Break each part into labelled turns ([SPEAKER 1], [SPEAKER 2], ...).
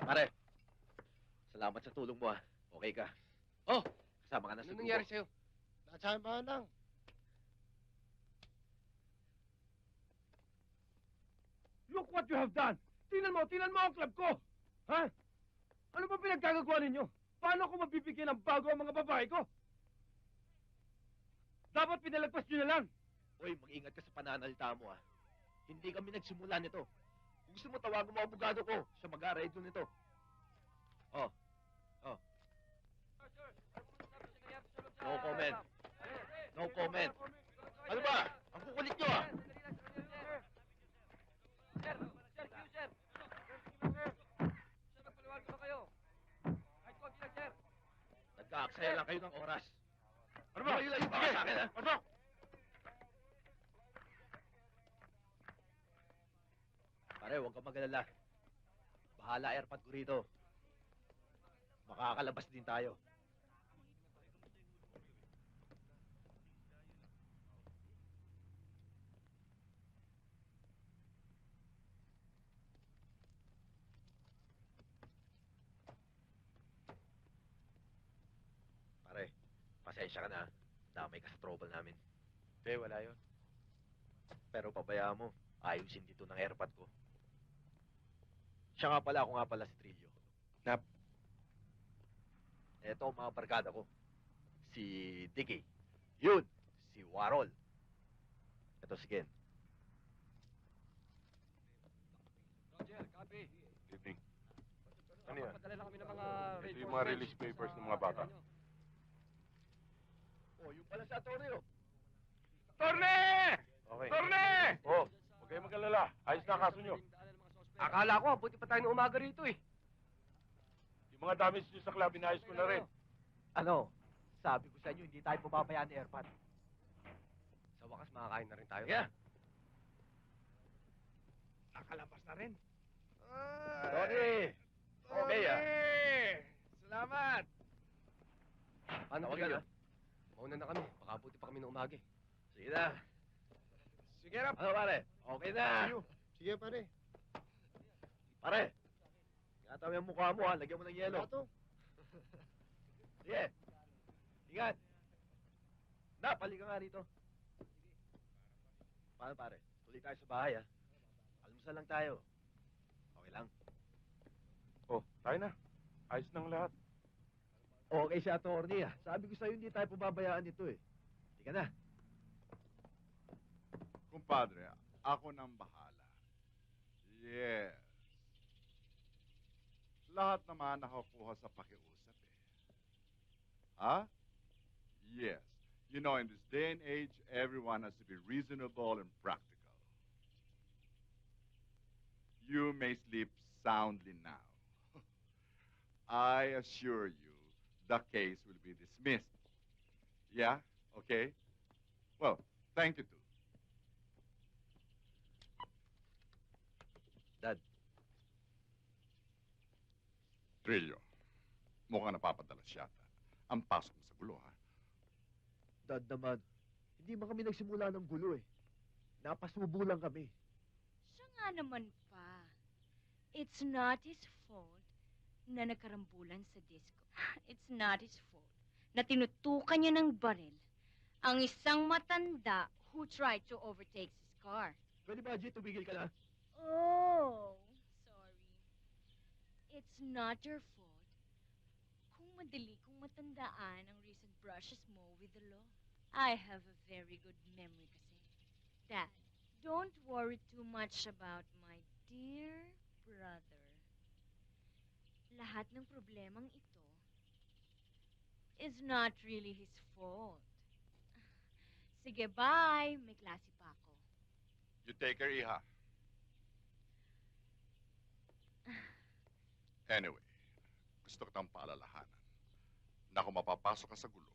[SPEAKER 1] Pare, salamat sa tulong mo, ah. Okay ka. Oh, kasama ka na sa
[SPEAKER 2] Ano
[SPEAKER 1] grupo.
[SPEAKER 2] nangyari sa'yo?
[SPEAKER 3] Nasama lang.
[SPEAKER 2] Look what you have done! Tingnan mo ang club ko! Ha? Ano ba pinagkagagawa ninyo? Paano ako mabibigyan ng bago ang mga babae ko? Dapat pinalagpas nyo na lang!
[SPEAKER 1] Hoy, mag-ingat ka sa pananalita mo, ah. Hindi kami nagsimula nito. Kung gusto mo, tawagan mo ang abogado ko. Siya mag-a-arredo nito. Oh. Oh. No comment. No comment. Ano ba? Ang kukulit nyo, ah. Nagkaaksaya lang kayo ng oras. Ano ba? Ilayo ba sa akin, ha?
[SPEAKER 2] Pasok!
[SPEAKER 1] Pare, huwag kang mag-alala. Bahala airpad ko rito. Makakalabas din tayo. Pare, pasensya ka na. Damay ka sa trouble namin.
[SPEAKER 2] Hindi, wala yun.
[SPEAKER 1] Pero pabayaan mo, ayusin dito ng airpad ko. Siya nga pala, ako nga pala si Trillo.
[SPEAKER 2] Nap.
[SPEAKER 1] Eto ang mga barkada ko. Si Dicky. Yun, si Warol. Eto si Ken.
[SPEAKER 2] Roger, copy.
[SPEAKER 4] Evening. Ano yan?
[SPEAKER 2] Padala lang kami ng mga
[SPEAKER 4] Ito yung mga release papers ng mga bata.
[SPEAKER 1] Oh, yung pala si Antonio.
[SPEAKER 2] Torne!
[SPEAKER 4] Okay.
[SPEAKER 2] Torne!
[SPEAKER 4] Oh, huwag kayong mag-alala. Ayos na kaso nyo.
[SPEAKER 2] Akala ko, buti pa tayo ng umaga rito eh.
[SPEAKER 4] Yung mga damage nyo sa club, inayos ko na rin.
[SPEAKER 1] Ano? Sabi ko sa inyo, hindi tayo pababayaan ni airpad.
[SPEAKER 2] Sa wakas, makakain na rin tayo.
[SPEAKER 1] Yeah.
[SPEAKER 2] Nakalabas na rin.
[SPEAKER 1] Tony! Okay, ah.
[SPEAKER 2] Salamat! Paano
[SPEAKER 1] Tawag
[SPEAKER 2] ba
[SPEAKER 1] ka
[SPEAKER 2] yun?
[SPEAKER 1] na.
[SPEAKER 2] Mauna na kami. Baka buti pa kami ng umaga eh.
[SPEAKER 1] Sige na.
[SPEAKER 2] Sige na.
[SPEAKER 1] Ano, pare? Okay na.
[SPEAKER 3] Sige, pare.
[SPEAKER 1] Pare, ingatan mo yung mukha mo, ha? Lagyan mo ng yelo.
[SPEAKER 3] Wala to.
[SPEAKER 1] Sige. Ingat. Pali ka nga rito. Paano, pare? Tuloy tayo sa bahay, ha? Almusal lang tayo. Okay lang.
[SPEAKER 4] Oh, tayo na. Ayos ng lahat.
[SPEAKER 1] Okay si attorney, ha? Sabi ko sa'yo, hindi tayo pababayaan nito, eh. Sige na.
[SPEAKER 5] Kumpadre, ako nang bahala. Yes. Lahat naman nakakuha sa pakiusap eh. Ha? Yes. You know, in this day and age, everyone has to be reasonable and practical. You may sleep soundly now. I assure you, the case will be dismissed. Yeah? Okay? Well, thank you too.
[SPEAKER 1] Dad.
[SPEAKER 5] Trillo, mukhang napapadalas yata. Ang pasok mo sa gulo, ha?
[SPEAKER 1] Dad naman, hindi man kami nagsimula ng gulo, eh. Napasubo lang kami.
[SPEAKER 6] Siya nga naman pa. It's not his fault na nagkarambulan sa disco. It's not his fault na tinutukan niya ng baril ang isang matanda who tried to overtake his car.
[SPEAKER 1] Pwede ba, G, tumigil ka na?
[SPEAKER 6] Oh, sorry. It's not your fault kung mong matandaan ang recent brushes mo with the law. I have a very good memory kasi. Dad, don't worry too much about my dear brother. Lahat ng problemang ito is not really his fault. Sige, bye. May klase pa ako.
[SPEAKER 5] You take her, Iha. Anyway, gusto kitang paalalahanan na kung mapapasok ka sa gulo,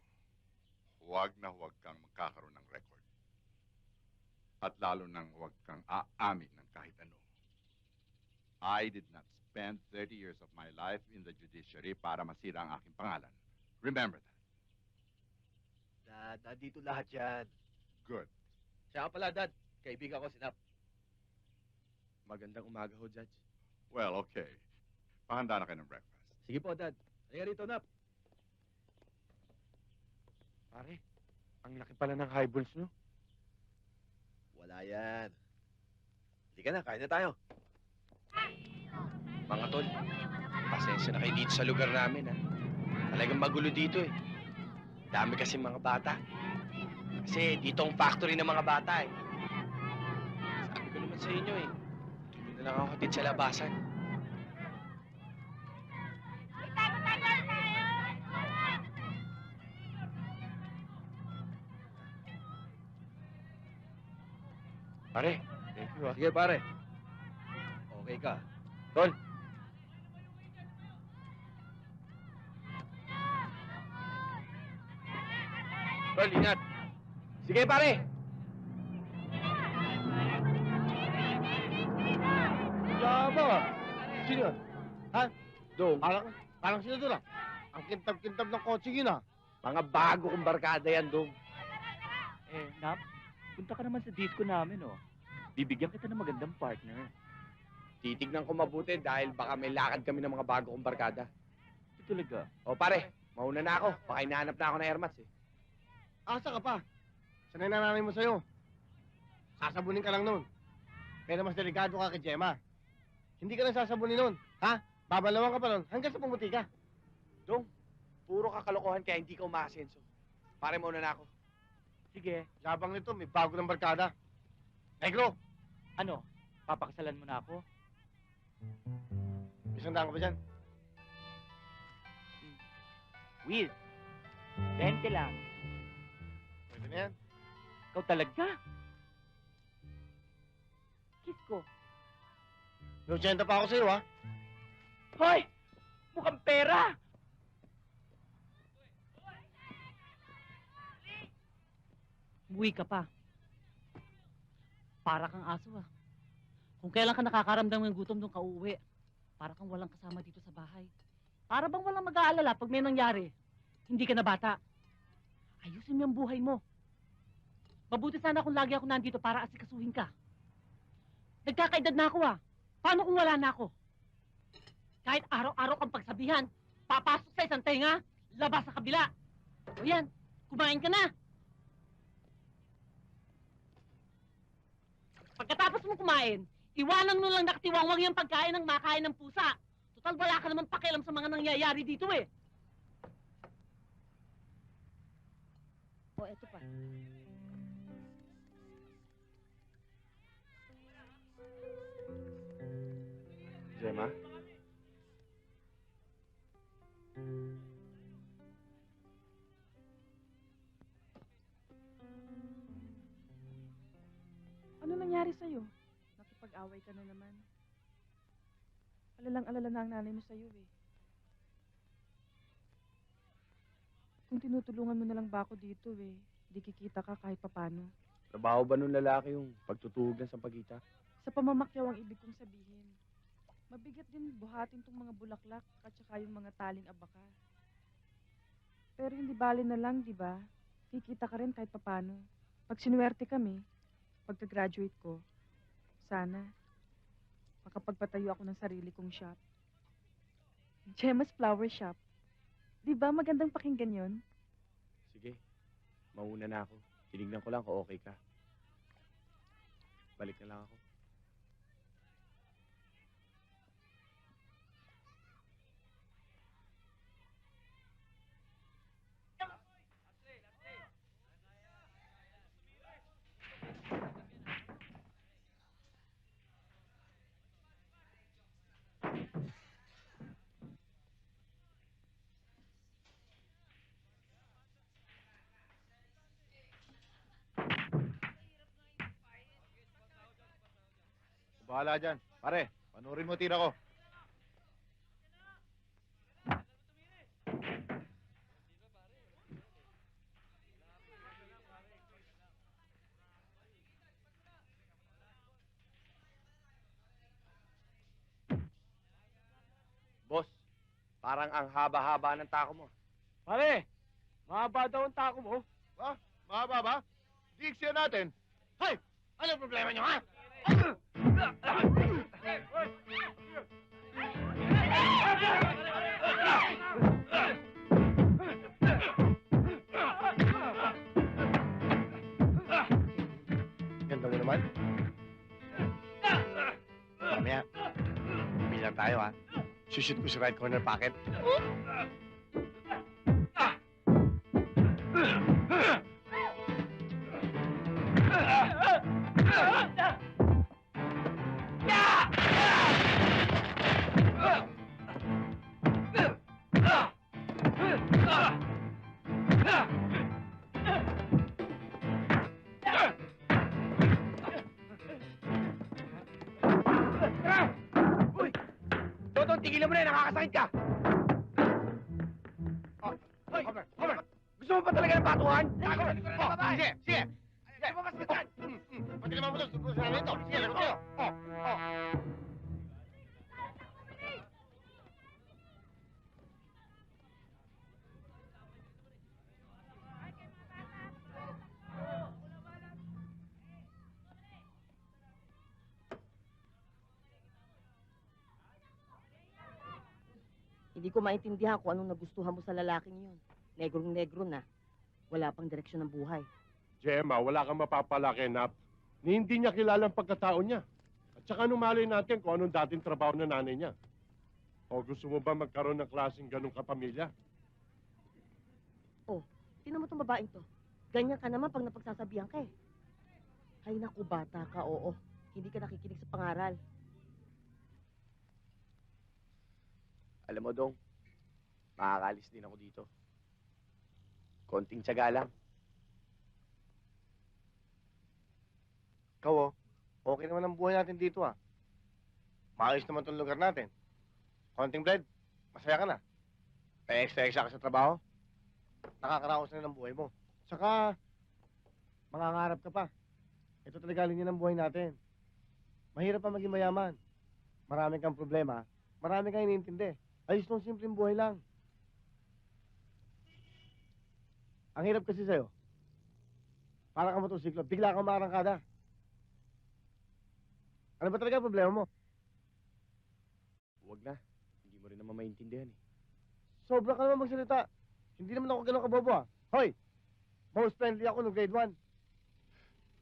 [SPEAKER 5] huwag na huwag kang magkakaroon ng record. At lalo nang huwag kang aamin ng kahit ano. I did not spend 30 years of my life in the judiciary para masira ang aking pangalan. Remember that.
[SPEAKER 1] Dad, dito lahat yan.
[SPEAKER 5] Good.
[SPEAKER 1] Siya nga pala, Dad. Kaibigan ko si Nap.
[SPEAKER 2] Magandang umaga ho, Judge.
[SPEAKER 5] Well, okay. Pahanda na kayo ng breakfast.
[SPEAKER 1] Sige po, Dad. Halika rito, Nap.
[SPEAKER 2] Pare, ang laki pala ng highballs nyo.
[SPEAKER 1] Wala yan. Halika na, kain na tayo.
[SPEAKER 7] Mga tol, pasensya na kayo dito sa lugar namin, ha. Talagang magulo dito, eh. Dami kasi mga bata. Kasi dito ang factory ng mga bata, eh. Sabi ko naman sa inyo, eh. Tuloy na lang ako din sa labasan.
[SPEAKER 2] Pare, thank you, ah.
[SPEAKER 1] Sige, pare. Okay ka.
[SPEAKER 2] Tol.
[SPEAKER 1] Tol, ingat.
[SPEAKER 2] Sige, pare. Yabang, ah. Sino yun? Ha?
[SPEAKER 3] Dong, parang sino doon ah. Ang kintab-kintab ng kotse yun ah.
[SPEAKER 2] Mga bago kong barkada yan, Dong.
[SPEAKER 8] Eh, Nap, punta ka naman sa disco namin, oh. Bibigyan kita ng magandang partner.
[SPEAKER 7] Titignan ko mabuti dahil baka may lakad kami ng mga bago kong barkada.
[SPEAKER 8] Ito talaga.
[SPEAKER 7] O pare, mauna na ako. Baka hinahanap na ako ng airmats, eh.
[SPEAKER 3] Asa ka pa? Sanay na nanay mo sa'yo. Sasabunin ka lang nun. Pero mas delikado ka kay Gemma. Hindi ka lang sasabunin nun. Ha? Babalawan ka pa nun hanggang sa pumuti ka.
[SPEAKER 7] Puro kakalokohan kaya hindi ka umaasenso. Pare, mauna na ako.
[SPEAKER 8] Sige,
[SPEAKER 3] Labang nito, may bago ng barkada. Negro,
[SPEAKER 8] ano? Papakasalan mo na ako?
[SPEAKER 3] isang daan ka ba dyan?
[SPEAKER 8] Will, 20 lang.
[SPEAKER 3] Pwede na yan.
[SPEAKER 8] Ikaw talaga? Kiss ko.
[SPEAKER 3] May 80 pa ako sa'yo ha.
[SPEAKER 8] Hoy! Mukhang pera! Umuwi ka pa. Para kang aso, ah. Kung kailan ka nakakaramdam ng gutom doon ka uuwi, para kang walang kasama dito sa bahay. Para bang walang mag-aalala pag may nangyari. Hindi ka na bata. Ayusin mo yung buhay mo. Mabuti sana kung lagi ako nandito para asikasuhin ka. Nagkakaedad na ako, ah. Paano kung wala na ako? Kahit araw-araw kang pagsabihan, papasok sa isang tenga, labas sa kabila. O yan, kumain ka na. Pagkatapos mo kumain, iwanan mo lang nakatiwangwang yung pagkain ng makain ng pusa. Total, wala ka naman pakialam sa mga nangyayari dito, eh. O, eto pa.
[SPEAKER 2] Gemma?
[SPEAKER 9] Ano nangyari sa'yo? Nakipag-away ka na naman. Alalang-alala na ang nanay mo sa'yo eh. Kung tinutulungan mo na lang ba ako dito eh, di kikita ka kahit papano.
[SPEAKER 7] Trabaho ba nung lalaki yung pagtutuhog ng sampagita?
[SPEAKER 9] Sa pamamakyaw ang ibig kong sabihin. Mabigat din buhatin tong mga bulaklak at saka yung mga taling abaka. Pero hindi bali na lang, di ba? Kikita ka rin kahit papano. Pag sinuwerte kami, pagka-graduate ko, sana, makapagpatayo ako ng sarili kong shop. Gemma's Flower Shop. Di ba magandang pakinggan yon?
[SPEAKER 7] Sige, mauna na ako. Tinignan ko lang kung okay ka. Balik na lang ako.
[SPEAKER 1] bahala dyan. Pare, panurin mo tira ko.
[SPEAKER 7] Boss, parang ang haba-haba ng tako mo.
[SPEAKER 3] Pare, mahaba daw ang tako mo.
[SPEAKER 1] Mahaba ba? Diksiyan natin.
[SPEAKER 3] Hoy! Ano problema nyo, ha? Ganda mo naman. Mamaya, bilang tayo, ha? Shoot ko sa right corner pocket.
[SPEAKER 7] Dodong, tigilan mo na yan, nakakasakit ka!
[SPEAKER 3] Hoy! Homer!
[SPEAKER 7] Gusto mo pa talaga ng batuhan?
[SPEAKER 3] Sige! Sige! Lumabas ka dyan! Pati naman mo ito, susunod sa namin ito. Sige, lagot kayo.
[SPEAKER 8] Hindi ko maintindihan kung anong nagustuhan mo sa lalaking yun. Negrong-negro na. Wala pang direksyon ng buhay.
[SPEAKER 2] Gemma, wala kang mapapalaki, Nap. Ni hindi niya kilala ang pagkatao niya. At saka anong malay natin kung anong dating trabaho ng nanay niya. O gusto mo ba magkaroon ng klaseng ganong kapamilya?
[SPEAKER 8] Tingnan mo itong babaeng to. Ganyan ka naman pag napagsasabihan ka eh. Ay naku, bata ka, oo. Hindi ka nakikinig sa pangaral.
[SPEAKER 7] Alam mo, Dong, makakalis din ako dito. Konting tiyaga lang.
[SPEAKER 3] Ikaw, okay naman ang buhay natin dito, ha? Maayos naman itong lugar natin. Konting bread, masaya ka na. May extra ka sa trabaho, nakakaraos na ng buhay mo. Tsaka, mangangarap ka pa. Ito talaga linya ng buhay natin. Mahirap pa maging mayaman. Marami kang problema, marami kang iniintindi. Ayos nung simpleng buhay lang. Ang hirap kasi sa'yo, para kang motosiklo, bigla kang makarangkada. Ano ba talaga ang problema mo?
[SPEAKER 7] Huwag na. Hindi mo rin naman maintindihan eh.
[SPEAKER 3] Sobra ka naman magsalita. Hindi naman ako ganun kabobo, ha? Hoy! Most friendly ako nung grade 1.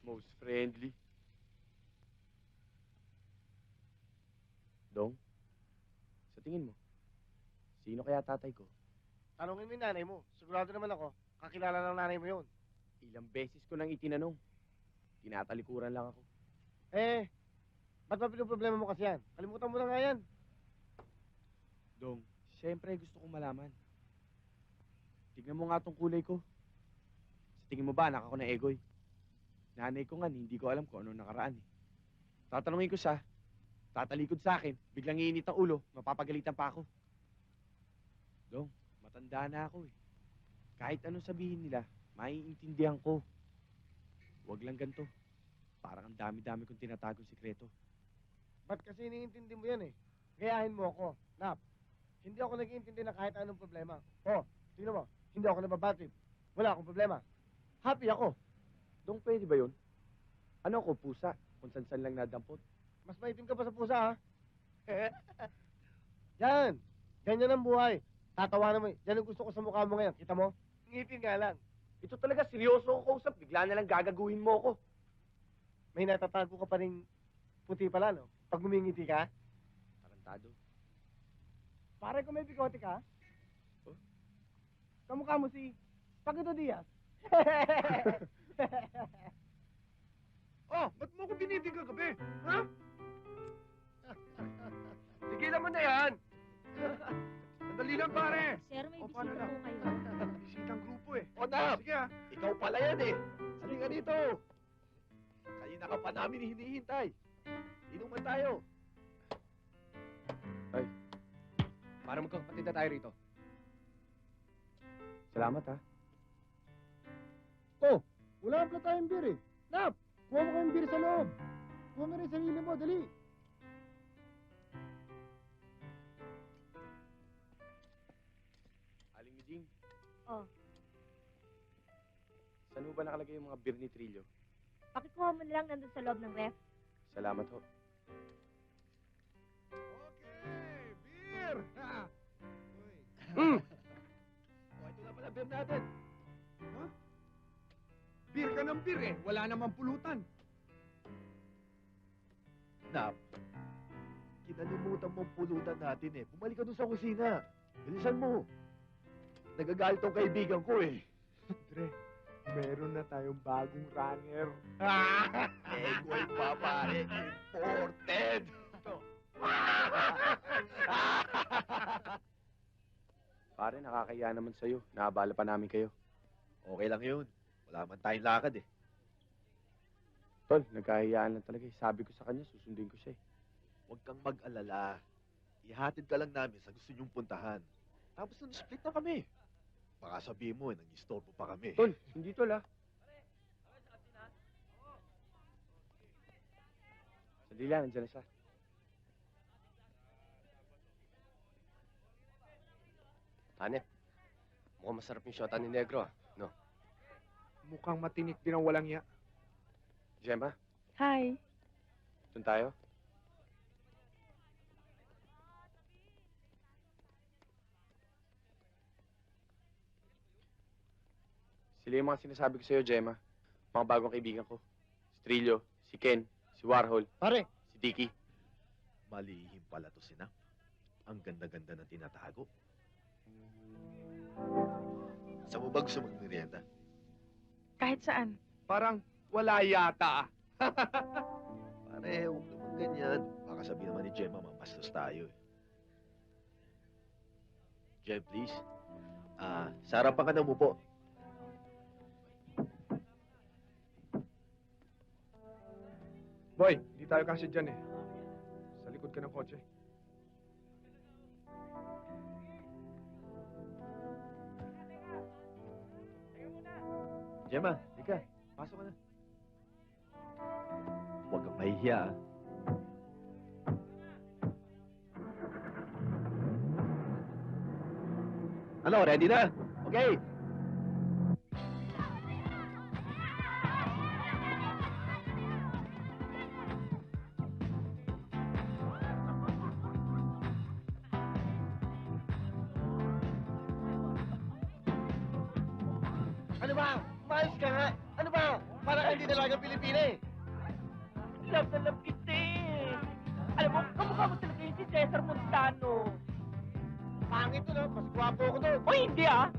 [SPEAKER 7] Most friendly. Dong, sa tingin mo, sino kaya tatay ko?
[SPEAKER 3] Tanungin mo yung nanay mo. Sigurado naman ako, kakilala ng nanay mo yun.
[SPEAKER 7] Ilang beses ko nang itinanong. Tinatalikuran lang ako.
[SPEAKER 3] Ba't ba problema mo kasi yan? Kalimutan mo na nga yan.
[SPEAKER 7] Dong, siyempre gusto kong malaman. Tignan mo nga tong kulay ko. Sa tingin mo ba, anak ako ng Egoy? Nanay ko nga, hindi ko alam kung ano nakaraan eh. Tatanungin ko siya, tatalikod sa akin, biglang iinit ang ulo, mapapagalitan pa ako. Dong, matanda na ako eh. Kahit anong sabihin nila, maiintindihan ko. Huwag lang ganito. Parang ang dami-dami kong tinatagong sikreto.
[SPEAKER 3] Ba't kasi iniintindi mo yan eh? Gayahin mo ako. Nap, hindi ako nag-iintindi na kahit anong problema. Tingnan mo, hindi ako nababatrip. Wala akong problema. Happy ako.
[SPEAKER 7] Dong, pwede ba yun? Ano ako, pusa? Kung san-san lang nadampot?
[SPEAKER 3] Mas maitim ka pa sa pusa, ha? Yan. Ganyan ang buhay. Tatawanan mo. Yan ang gusto ko sa mukha mo ngayon. Kita mo? Ngipin nga lang.
[SPEAKER 7] Ito talaga, seryoso ko kausap. Bigla na lang gagaguhin mo ako.
[SPEAKER 3] May natatago ka pa rin puti pala, no? Pag ngumingiti ka.
[SPEAKER 7] Tarantado.
[SPEAKER 3] Pare kung may bigote ka.
[SPEAKER 7] Oh?
[SPEAKER 3] Kamukha mo si Paquito Diaz.
[SPEAKER 2] Ba't mo ko biniting kagabi? Ha? Tigilan mo na yan! Sandali lang, pare!
[SPEAKER 6] Sir, may
[SPEAKER 2] paano
[SPEAKER 6] bisita
[SPEAKER 2] na?
[SPEAKER 6] po kayo.
[SPEAKER 2] Bisitang grupo eh.
[SPEAKER 1] Nap!
[SPEAKER 2] Sige, ha?
[SPEAKER 1] Ikaw pala yan eh. Halika dito. Kanina ka pa namin hinihintay. Inuman tayo.
[SPEAKER 3] Para magkakapatid na tayo rito.
[SPEAKER 7] Salamat, ha?
[SPEAKER 3] Oh, wala pala tayong beer eh. Nap, kuha mo kayong beer sa loob. Kuha mo rin sarili mo, dali.
[SPEAKER 7] Aling Miding.
[SPEAKER 6] Oh.
[SPEAKER 7] Saan mo ba nakalagay yung mga beer ni Trillo?
[SPEAKER 6] Pakikuha mo na lang nandun sa loob ng ref.
[SPEAKER 7] Salamat, ho.
[SPEAKER 3] Okay, beer! Ha!
[SPEAKER 1] Oh, ito na pala beer natin.
[SPEAKER 3] Beer ka ng beer eh. Wala namang pulutan.
[SPEAKER 1] Nap, kinalimutan mo ang pulutan natin eh. Bumalik ka dun sa kusina. Bilisan mo. Nagagalit ang kaibigan ko eh.
[SPEAKER 3] Dre, meron na tayong bagong runner.
[SPEAKER 1] Egoy pa pare. Imported.
[SPEAKER 7] Pare, nakakaya naman sa'yo. Naabala pa namin kayo.
[SPEAKER 1] Okay lang yun. Wala man tayong lakad eh.
[SPEAKER 7] Tol, nagkahiyaan lang talaga. Sabi ko sa kanya, susundin ko siya.
[SPEAKER 1] Huwag kang mag-alala. Ihatid ka lang namin sa gusto niyong puntahan. Tapos nun, split na kami. Baka sabihin mo, nang-istorbo pa kami.
[SPEAKER 7] Tol, hindi tol, ha? Sandali lang, nandiyan na siya.
[SPEAKER 3] Hanep, mukhang masarap yung shota ni Negro, no?
[SPEAKER 4] Mukhang matinik din ang walang iya.
[SPEAKER 7] Gemma,
[SPEAKER 9] Hi.
[SPEAKER 7] doon tayo. Sila yung mga sinasabi ko sa'yo, Gemma. Mga bagong kaibigan ko. Si Trillo, si Ken, si Warhol,
[SPEAKER 3] Pare,
[SPEAKER 7] si Tiki.
[SPEAKER 1] Malihim pala to si Nap. Ang ganda-ganda ng tinatago. Saan mo ba gusto mag-merienda?
[SPEAKER 9] Kahit saan.
[SPEAKER 4] Parang wala yata.
[SPEAKER 1] Pare, huwag naman ganyan. Baka sabihin naman ni Gemma, mamastos tayo eh. Gem, please. Sa harapan ka na umupo.
[SPEAKER 4] Boy, hindi tayo kasi dyan eh. Sa likod ka ng kotse.
[SPEAKER 1] Gemma, halika. Pasok ka na. Huwag kang mahihiya, ah. Ano, ready na? Okay.
[SPEAKER 3] ano ba? Umayos ka nga. Ano ba? Parang hindi dalagang Pilipina eh.
[SPEAKER 8] Love na love kita eh. Alam mo, kamukha mo talaga yung si Cesar Montano.
[SPEAKER 3] Pangit to, no? Mas gwapo ako doon.
[SPEAKER 8] O hindi ah.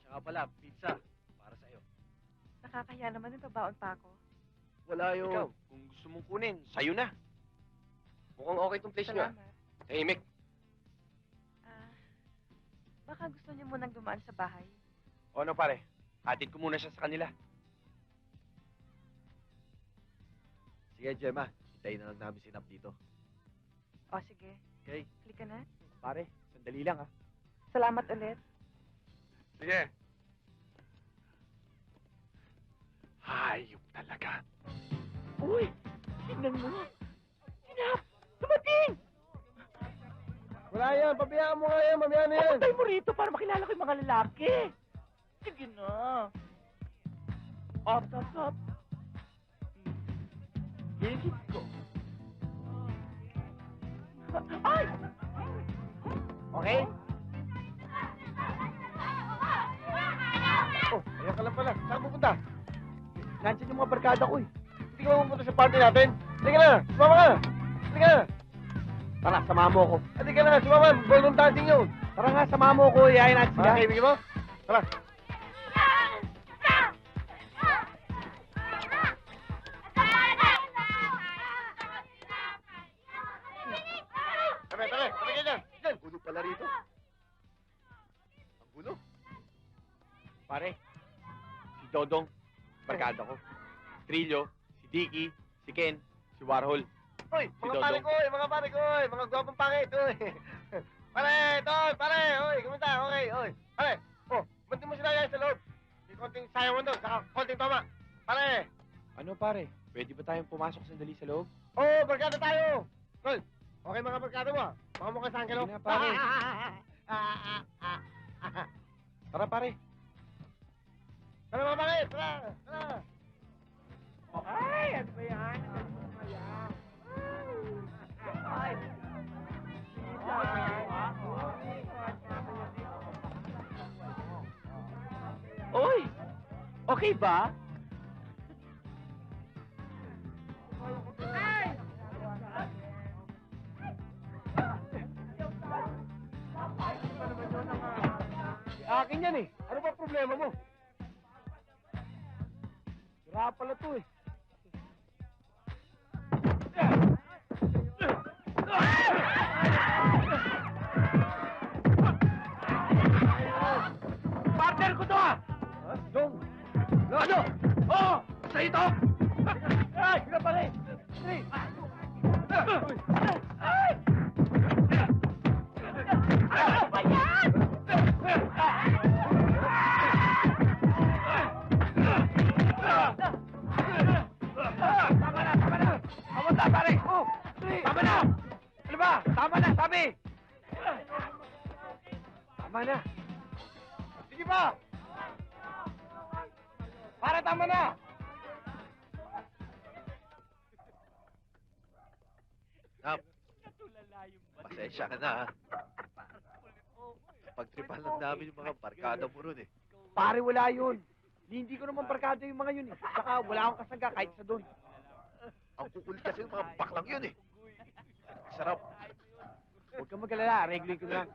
[SPEAKER 1] Tsaka pala, pizza. Para sa'yo.
[SPEAKER 9] Nakakahiya naman yung babaon pa ako.
[SPEAKER 1] Wala yun.
[SPEAKER 7] Ikaw, kung gusto mong kunin, sa'yo na. Mukhang okay tong place nyo, ah.
[SPEAKER 9] Salamat.
[SPEAKER 7] Tahimik.
[SPEAKER 9] Baka gusto niyo munang dumaan sa bahay.
[SPEAKER 7] O ano pare, hatid ko muna siya sa kanila.
[SPEAKER 1] Sige, Gemma. Hintayin na lang namin si Nap dito.
[SPEAKER 9] O sige,
[SPEAKER 1] Okay?
[SPEAKER 9] halika na.
[SPEAKER 7] Pare, sandali lang ah.
[SPEAKER 9] Salamat ulit.
[SPEAKER 4] Sige. Hayop talaga.
[SPEAKER 8] Uy, tingnan mo. Sinap, dumating.
[SPEAKER 3] Wala yan. Pabayaan mo nga yan. Mamaya na yan.
[SPEAKER 8] Puntay mo rito para makilala ko yung mga lalaki. Sige na. Up, up, up. Higit ko. Ay!
[SPEAKER 3] Okay? Oh, ayan ka lang pala. Saan pupunta?
[SPEAKER 4] Nandiyan yung mga barkada ko eh.
[SPEAKER 3] Hindi ka ba pupunta sa party natin? Hindi ka na! Sumama ka! Hindi ka na!
[SPEAKER 4] Tara, sama mo ako.
[SPEAKER 3] Hindi ka na! Sumama! Ballroom dancing yun!
[SPEAKER 4] Tara nga, sama mo ako. Iyayin natin
[SPEAKER 3] Mga
[SPEAKER 4] sila.
[SPEAKER 3] kaibigan mo? Tara! Tabi ka dyan! Dyan!
[SPEAKER 1] Gulo pala rito. Ang gulo.
[SPEAKER 7] Pare, si Dodong, barkada ko. Trillo, si Dicky, si Ken, si Warhol.
[SPEAKER 3] Uy!
[SPEAKER 7] Si
[SPEAKER 3] Mga
[SPEAKER 7] Dodong.
[SPEAKER 3] pare ko! Mga pare ko! Mga gwapong pangit! Uy! Pare! Tol! Pare! Uy! Kumusta? Okay! Uy! Pare! Oh! Ba't di mo sila yan sa loob? May konting sayawan doon, saka konting tama. Pare!
[SPEAKER 7] Ano pare, pwede ba tayong pumasok sandali sa loob?
[SPEAKER 3] Oo! Barkada tayo! Tol! Okay mga barkada mo ah. Baka mukha sa angelo.
[SPEAKER 7] Sige na, pare. Tara pare.
[SPEAKER 3] Tara mga pare! Tara! Tara!
[SPEAKER 8] Ay, ano ba yan? Ay. Oy! Okay ba?
[SPEAKER 3] Akin yan eh. Ano ba problema mo? Sira pala to eh.
[SPEAKER 8] Partner ko to ah!
[SPEAKER 3] Dong!
[SPEAKER 8] Ano? Oo! Sa ito! Ay! Sila pala eh! Ay! Ay! Ano ba yan? Tama na! Tama na! Kamusta pare? Oh! Tama na! Ano ba? Tama na! Sabi! Tama na!
[SPEAKER 3] Sige pa!
[SPEAKER 8] Para tama na!
[SPEAKER 1] Nap, pasensya ka na ha. Pagtripan lang namin yung mga barkada mo ron eh.
[SPEAKER 4] Pare, wala yun. Hindi ko naman barkada yung mga yun eh. Saka wala akong kasangga kahit sa doon.
[SPEAKER 1] Ang kukulit kasi yung mga baklang yun eh. Sarap.
[SPEAKER 4] Huwag kang mag-alala. Regulin ko na lang.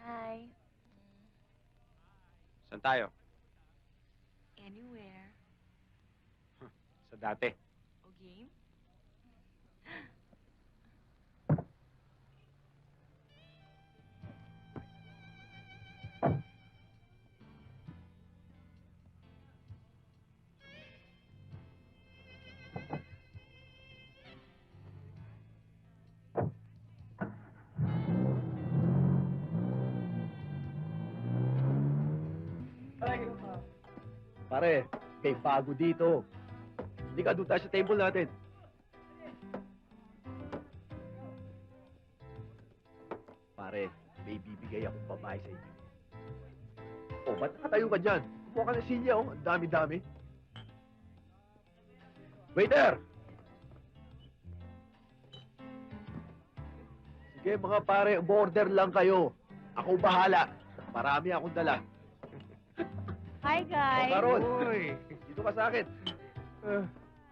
[SPEAKER 6] Hi.
[SPEAKER 7] Saan tayo?
[SPEAKER 6] Anywhere.
[SPEAKER 7] Sa dati.
[SPEAKER 6] O game?
[SPEAKER 1] Pare, kay bago dito. Hindi ka doon tayo sa table natin. Pare, may bibigay akong babae sa inyo. Oh, ba't nakatayo ka dyan? Kumuha ka ng silya, oh. Ang dami-dami. Waiter! Sige, mga pare, border lang kayo. Ako bahala. Marami akong dala.
[SPEAKER 6] Hi,
[SPEAKER 1] Oh,
[SPEAKER 6] guys.
[SPEAKER 1] Karon. Dito ka sa akin.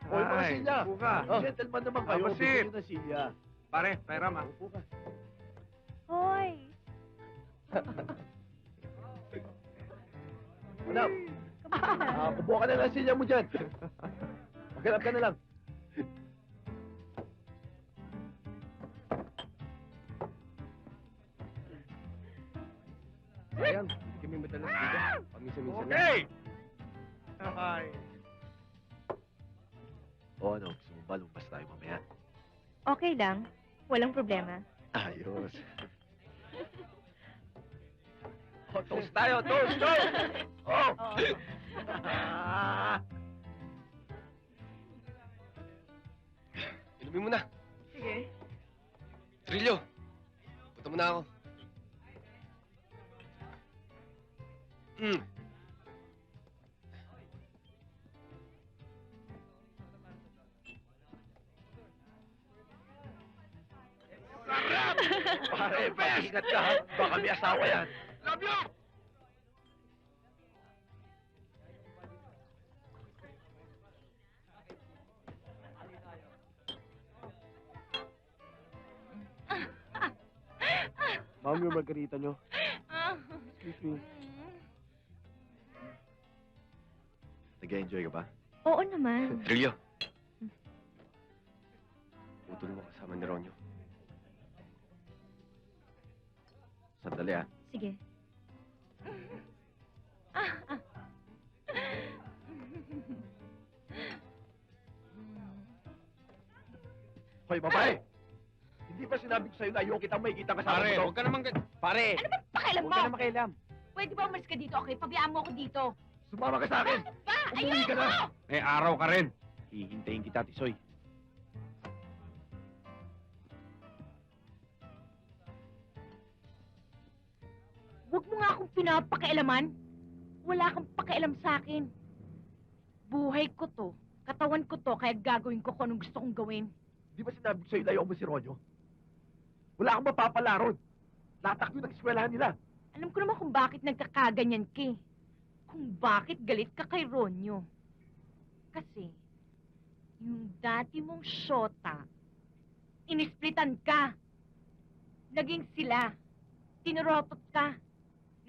[SPEAKER 1] Hoy, mga
[SPEAKER 4] Ay,
[SPEAKER 1] silya.
[SPEAKER 4] upo ka.
[SPEAKER 1] Oh, gentleman naman kayo.
[SPEAKER 4] Tapos,
[SPEAKER 1] Bigyan nyo ng silya.
[SPEAKER 4] Pare, pera ma.
[SPEAKER 1] Upo ka.
[SPEAKER 6] Hoy.
[SPEAKER 1] Alam. Kumuha ka na ng silya mo dyan. Maghanap ka na lang.
[SPEAKER 3] Ayan, hindi kami madalas dito. Paminsan-minsan lang.
[SPEAKER 4] Okay! Ay.
[SPEAKER 1] O ano, gusto mo ba lumabas tayo mamaya?
[SPEAKER 6] Okay lang. Walang problema.
[SPEAKER 1] Ayos. Oh, toast tayo, toast, toast! Oh!
[SPEAKER 3] Inumin mo na.
[SPEAKER 9] Sige.
[SPEAKER 3] Trillo, punta mo na ako.
[SPEAKER 1] Pare, mag-ingat ka ha. Baka may asawa yan. Love you!
[SPEAKER 4] Ma'am, yung margarita nyo. Excuse me.
[SPEAKER 1] Nag-enjoy ka ba?
[SPEAKER 6] Oo naman.
[SPEAKER 3] Trillo. Putol mo kasama ni Ronyo.
[SPEAKER 1] Sandali ah.
[SPEAKER 6] Sige.
[SPEAKER 1] Hoy, babae! Hindi ba sinabi ko sa'yo na ayaw kitang may kita kasama mo to?
[SPEAKER 3] ka naman... Pare!
[SPEAKER 6] Ano ba pakialam mo?
[SPEAKER 4] Huwag ka na makialam.
[SPEAKER 6] Pwede ba umalis ka dito, okay? Pabayaan mo ako dito.
[SPEAKER 1] Sumama ka sa akin!
[SPEAKER 6] Ba?
[SPEAKER 1] Umuwi ka na!
[SPEAKER 3] May araw ka rin. Hihintayin kita, Tisoy.
[SPEAKER 6] Huwag mo nga akong pinapakialaman. Wala kang pakialam sa akin. Buhay ko to. Katawan ko to, kaya gagawin ko kung anong gusto kong gawin.
[SPEAKER 1] Di ba sinabi ko sa'yo na ayaw mo si Ronyo? Wala kang mapapala ron. Latak yun ang eskwelahan nila.
[SPEAKER 6] Alam ko naman kung bakit nagkakaganyan ka eh. Kung bakit galit ka kay Ronyo. Kasi, yung dati mong syota, inisplitan ka. Naging sila. Tinurotot ka.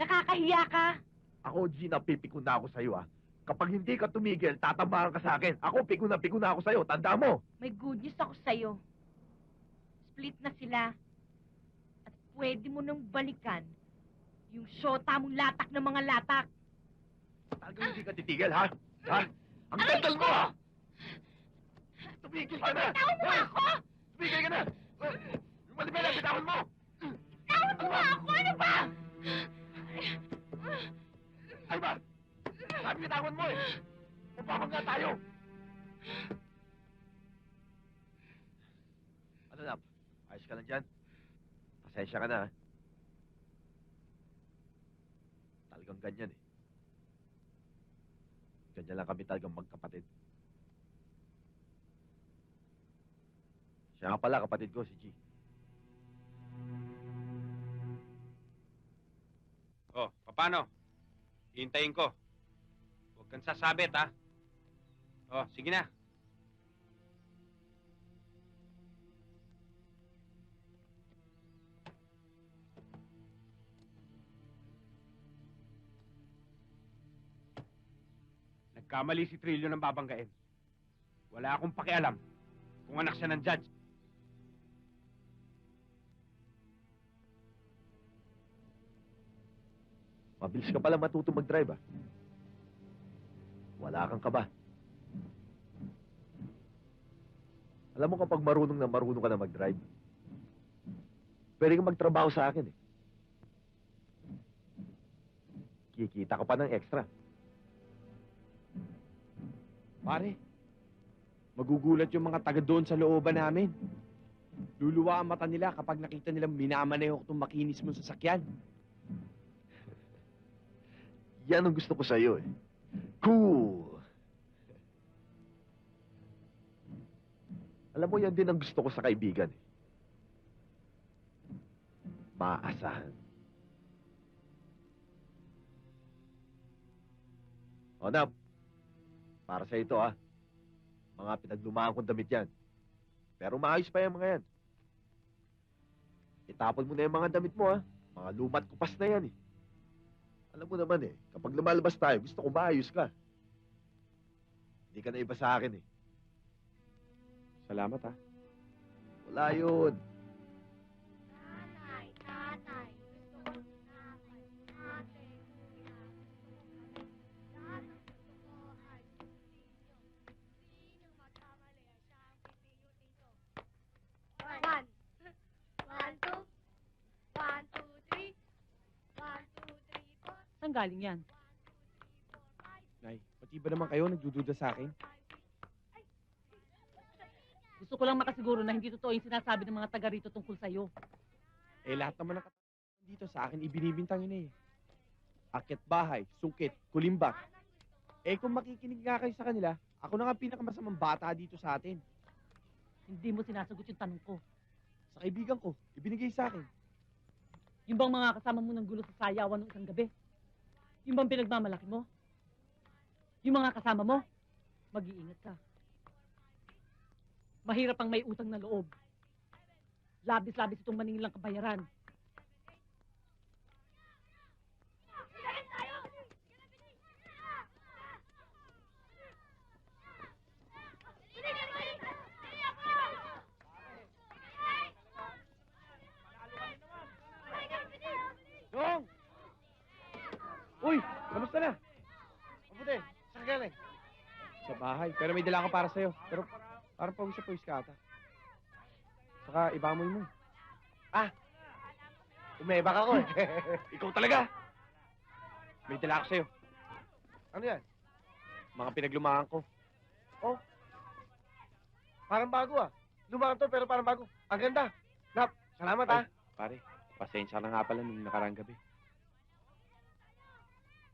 [SPEAKER 6] Nakakahiya ka.
[SPEAKER 1] Ako, Gina, pipikon na ako sa'yo ah. Kapag hindi ka tumigil, tatamaan ka sa akin. Ako, pikon na ako sa'yo. Tanda mo.
[SPEAKER 6] May good news ako sa'yo. Split na sila. At pwede mo nang balikan yung syota mong latak ng mga latak.
[SPEAKER 1] Talagang hindi ka titigil, ha? Ha? Ang gandal mo, ha? Tumigil ka na!
[SPEAKER 6] Bitawan mo nga ako!
[SPEAKER 1] Tumigil ka na! Yung malibela, bitawan mo!
[SPEAKER 6] Bitawan mo nga ako! Ano ba?
[SPEAKER 1] Ay ba? Sabi bitawan mo eh! Mapapag nga tayo! Ano, Nap? Ayos ka lang dyan? Pasensya ka na, ha? Talagang ganyan eh. Ganyan lang kami talagang magkapatid. Siya nga pala, kapatid ko, si G.
[SPEAKER 10] Oh, paano? Hintayin ko. Huwag kang sasabit, ha? Oh, sige na. Nagkamali si Trillo ng babanggain. Wala akong pakialam kung anak siya ng judge.
[SPEAKER 1] Mabilis ka pala matuto mag-drive, ah. Wala kang kaba. Alam mo kapag marunong ka na mag-drive, pwede kang magtrabaho sa akin, eh. Kikita ka pa ng extra.
[SPEAKER 7] Pare, magugulat yung mga taga doon sa looban namin. Luluwa ang mata nila kapag nakita nilang minamaneho ko itong makinis mong sasakyan.
[SPEAKER 1] Yan ang gusto ko sa'yo, eh. Cool! Alam mo, yan din ang gusto ko sa kaibigan, eh. Maaasahan. O, Nap. Para sa ito, ah. Mga pinaglumaan kong damit yan. Pero maayos pa yung mga yan. Itapon mo na yung mga damit mo, ah. Mga lumat kupas na yan, eh. Alam mo naman, eh. Kapag lumalabas tayo, gusto ko maayos ka. Hindi ka na iba sa akin, eh.
[SPEAKER 7] Salamat, ha?
[SPEAKER 1] Wala yun.
[SPEAKER 11] Tatay, tatay, gusto ko tinapay. Ate, kuya, gusto ko kami. Lahat ng gusto ko ay sino. Sino magkamali, siya ang pipiyutin ko. One. One, two. 1, 2, 3. 1, 2, 3,
[SPEAKER 8] Saan galing yan?
[SPEAKER 7] Nay, pati ba naman kayo nagdududa sa akin?
[SPEAKER 8] Gusto ko lang makasiguro na hindi totoo yung sinasabi ng mga taga rito tungkol sa'yo.
[SPEAKER 7] Eh, lahat naman ng katapos dito sa akin, ibinibintang yun eh. Akit bahay, sungkit, kulimbat. Eh, kung makikinig nga kayo sa kanila, ako na nga pinakamasamang bata dito sa atin.
[SPEAKER 8] Hindi mo sinasagot yung tanong ko.
[SPEAKER 7] Sa kaibigan ko, ibinigay sa akin.
[SPEAKER 8] Yung bang mga kasama mo ng gulo sa sayawan ng isang gabi? Yung bang pinagmamalaki mo? Yung mga kasama mo? Mag-iingat ka. Mahirap ang may utang na loob. Labis-labis itong maningilang kabayaran.
[SPEAKER 7] Dong! Uy, kamusta na?
[SPEAKER 3] Mabuti, saan ka galing?
[SPEAKER 7] Sa bahay, pero may dala ako para sa'yo. Pero parang pawis sa pawis ka ata. Saka ibamoy mo.
[SPEAKER 3] Umebak ako eh.
[SPEAKER 7] Ikaw talaga! May dala ako sa'yo.
[SPEAKER 3] Ano yan?
[SPEAKER 7] Mga pinaglumaan ko.
[SPEAKER 3] Parang bago ah. Lumang to pero parang bago. Ang ganda. Nap, salamat ah.
[SPEAKER 7] Pare, pasensya na nga pala nung nakarang gabi.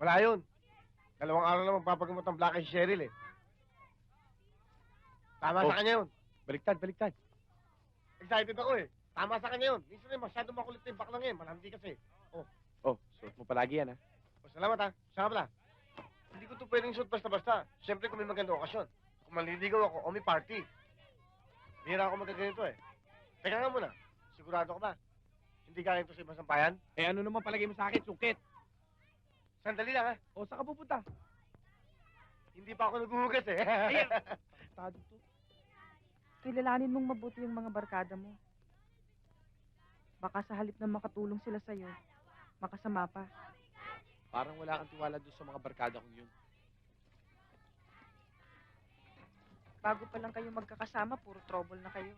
[SPEAKER 3] Wala yun. 2 araw na magpapagamot ng Black si Cheryl eh. Tama sa kanya yun.
[SPEAKER 7] Baliktad, baliktad.
[SPEAKER 3] Excited ako eh. Tama sa kanya yun. Minsan eh, masyado makulit na yung baklang eh. Malandi kasi.
[SPEAKER 7] Oh, suot mo palagi yan, ha?
[SPEAKER 3] Salamat ah. Saka pala. Hindi ko to pwedeng suot basta-basta. Siyempre kung may magandang okasyon. Kung maliligaw ako o may party. Bihira ako magaganito eh. Teka nga muna. Sigurado ka ba? Hindi galing to sa ibang sampayan?
[SPEAKER 7] Eh, ano naman palagay mo sa akin, sungkit?
[SPEAKER 3] Sandali lang ha.
[SPEAKER 7] O, saan ka pupunta?
[SPEAKER 3] Hindi pa ako naghuhugas eh.
[SPEAKER 7] Ayan! Tado to.
[SPEAKER 9] Kilalanin mong mabuti yung mga barkada mo. Baka sa halip na makatulong sila sa'yo, makasama pa.
[SPEAKER 7] Parang wala kang tiwala doon sa mga barkada kong yun.
[SPEAKER 9] Bago pa lang kayo magkakasama, puro trouble na kayo.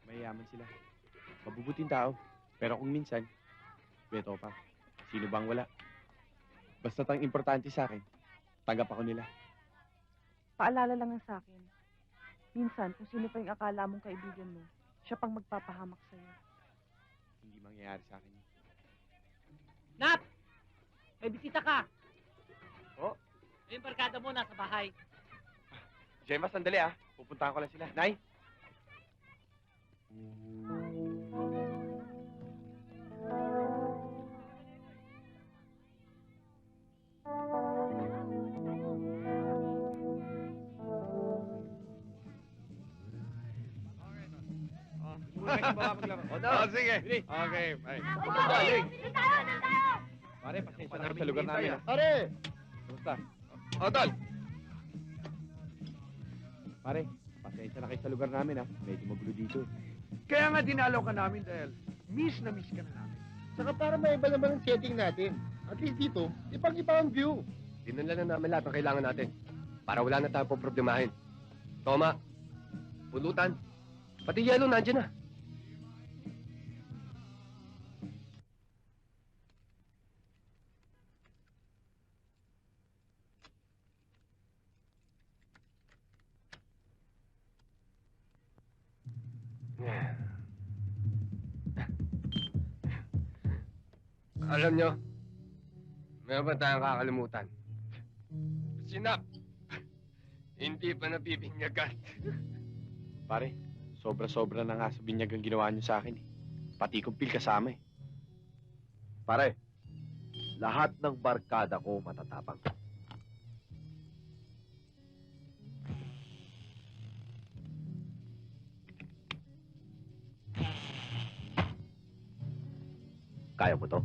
[SPEAKER 7] Mayayaman sila. Mabubuting tao. Pero kung minsan, beto pa. Sino bang wala? Basta't ang importante sa akin, tanggap ako nila.
[SPEAKER 9] Paalala lang ang sa akin. Minsan, kung sino pa yung akala mong kaibigan mo, siya pang magpapahamak sa'yo.
[SPEAKER 7] Hindi mangyayari sa akin yun.
[SPEAKER 8] Nap! May bisita ka!
[SPEAKER 7] Oh?
[SPEAKER 8] Yung barkada mo nasa bahay.
[SPEAKER 7] Gemma, sandali ah. Pupuntahan ko lang sila. Nay!
[SPEAKER 3] Sige. Okay, bye.
[SPEAKER 7] Pare, pasensya na kami sa lugar namin. ah.
[SPEAKER 3] Pare!
[SPEAKER 7] Kumusta?
[SPEAKER 3] Tol!
[SPEAKER 7] Pare, pasensya na kayo sa lugar namin ah. Medyo magulo dito.
[SPEAKER 4] Kaya nga dinalaw ka namin dahil miss na miss ka na namin.
[SPEAKER 3] Saka para may iba naman ang setting natin. At least dito, ipag-iba ang view. Dinala na namin lahat ng kailangan natin. Para wala na tayo problemahin. Toma, pulutan, pati yelo nandiyan na. Alam nyo, meron pa tayong kakalimutan. Sinap! Hindi pa napipinyagan.
[SPEAKER 7] Pare, sobra-sobra na nga sa binyag ang ginawa niyo sa akin eh. Pati kumpil kasama eh.
[SPEAKER 1] Pare, lahat ng barkada ko matatapang. Kaya mo to?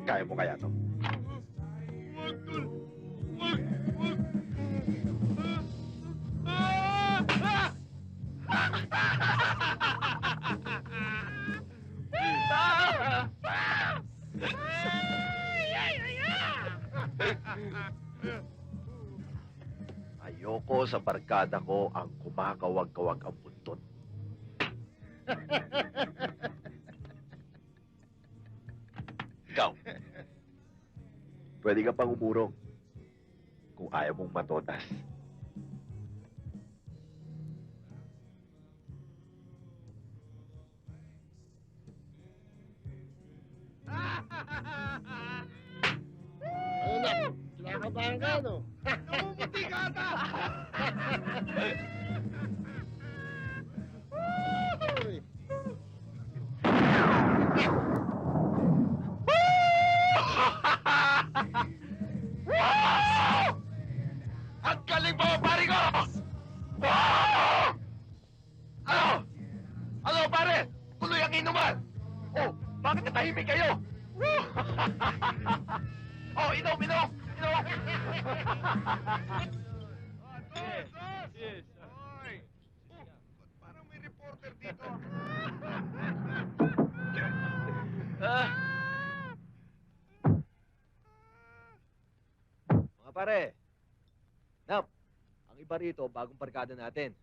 [SPEAKER 1] Kaya mo kaya to? Ayoko sa barkada ko ang kumakawag-kawag ang buntot. Ikaw, pwede ka pang umurong kung ayaw mong matotas.
[SPEAKER 3] Ano na? Kinakabahan ka, no?
[SPEAKER 1] Namumuti ka ata!
[SPEAKER 3] Uy.
[SPEAKER 1] Ang galing mo, pare ko! Wow! Ano? Ano, pare? Tuloy ang inuman! Oh, bakit natahimik kayo? Oh, inom, inom! Inom!
[SPEAKER 10] Yes.
[SPEAKER 1] Parang may reporter dito. Mga pare, Nap, ang iba rito, bagong barkada natin.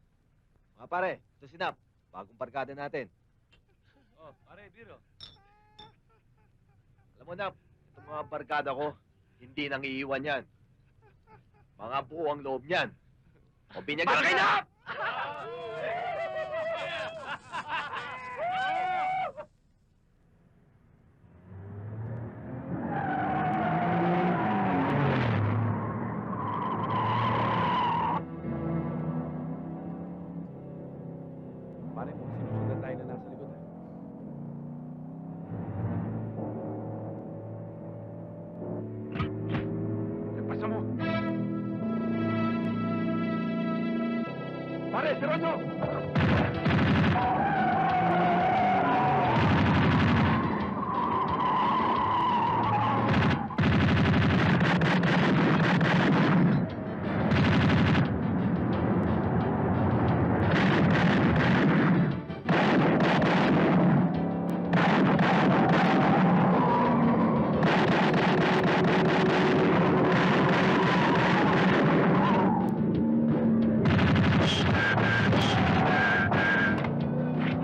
[SPEAKER 1] Mga pare, ito si Nap, bagong barkada natin.
[SPEAKER 10] Oh, pare, biro.
[SPEAKER 1] Alam mo, Nap, itong mga barkada ko, hindi nang iiwan yan. Mga buo ang loob niyan. O binyagan
[SPEAKER 10] Para kay Nap!
[SPEAKER 4] Pare, kung sinusundan tayo na nasa likod.
[SPEAKER 1] Pasa mo. Pare, sira nyo!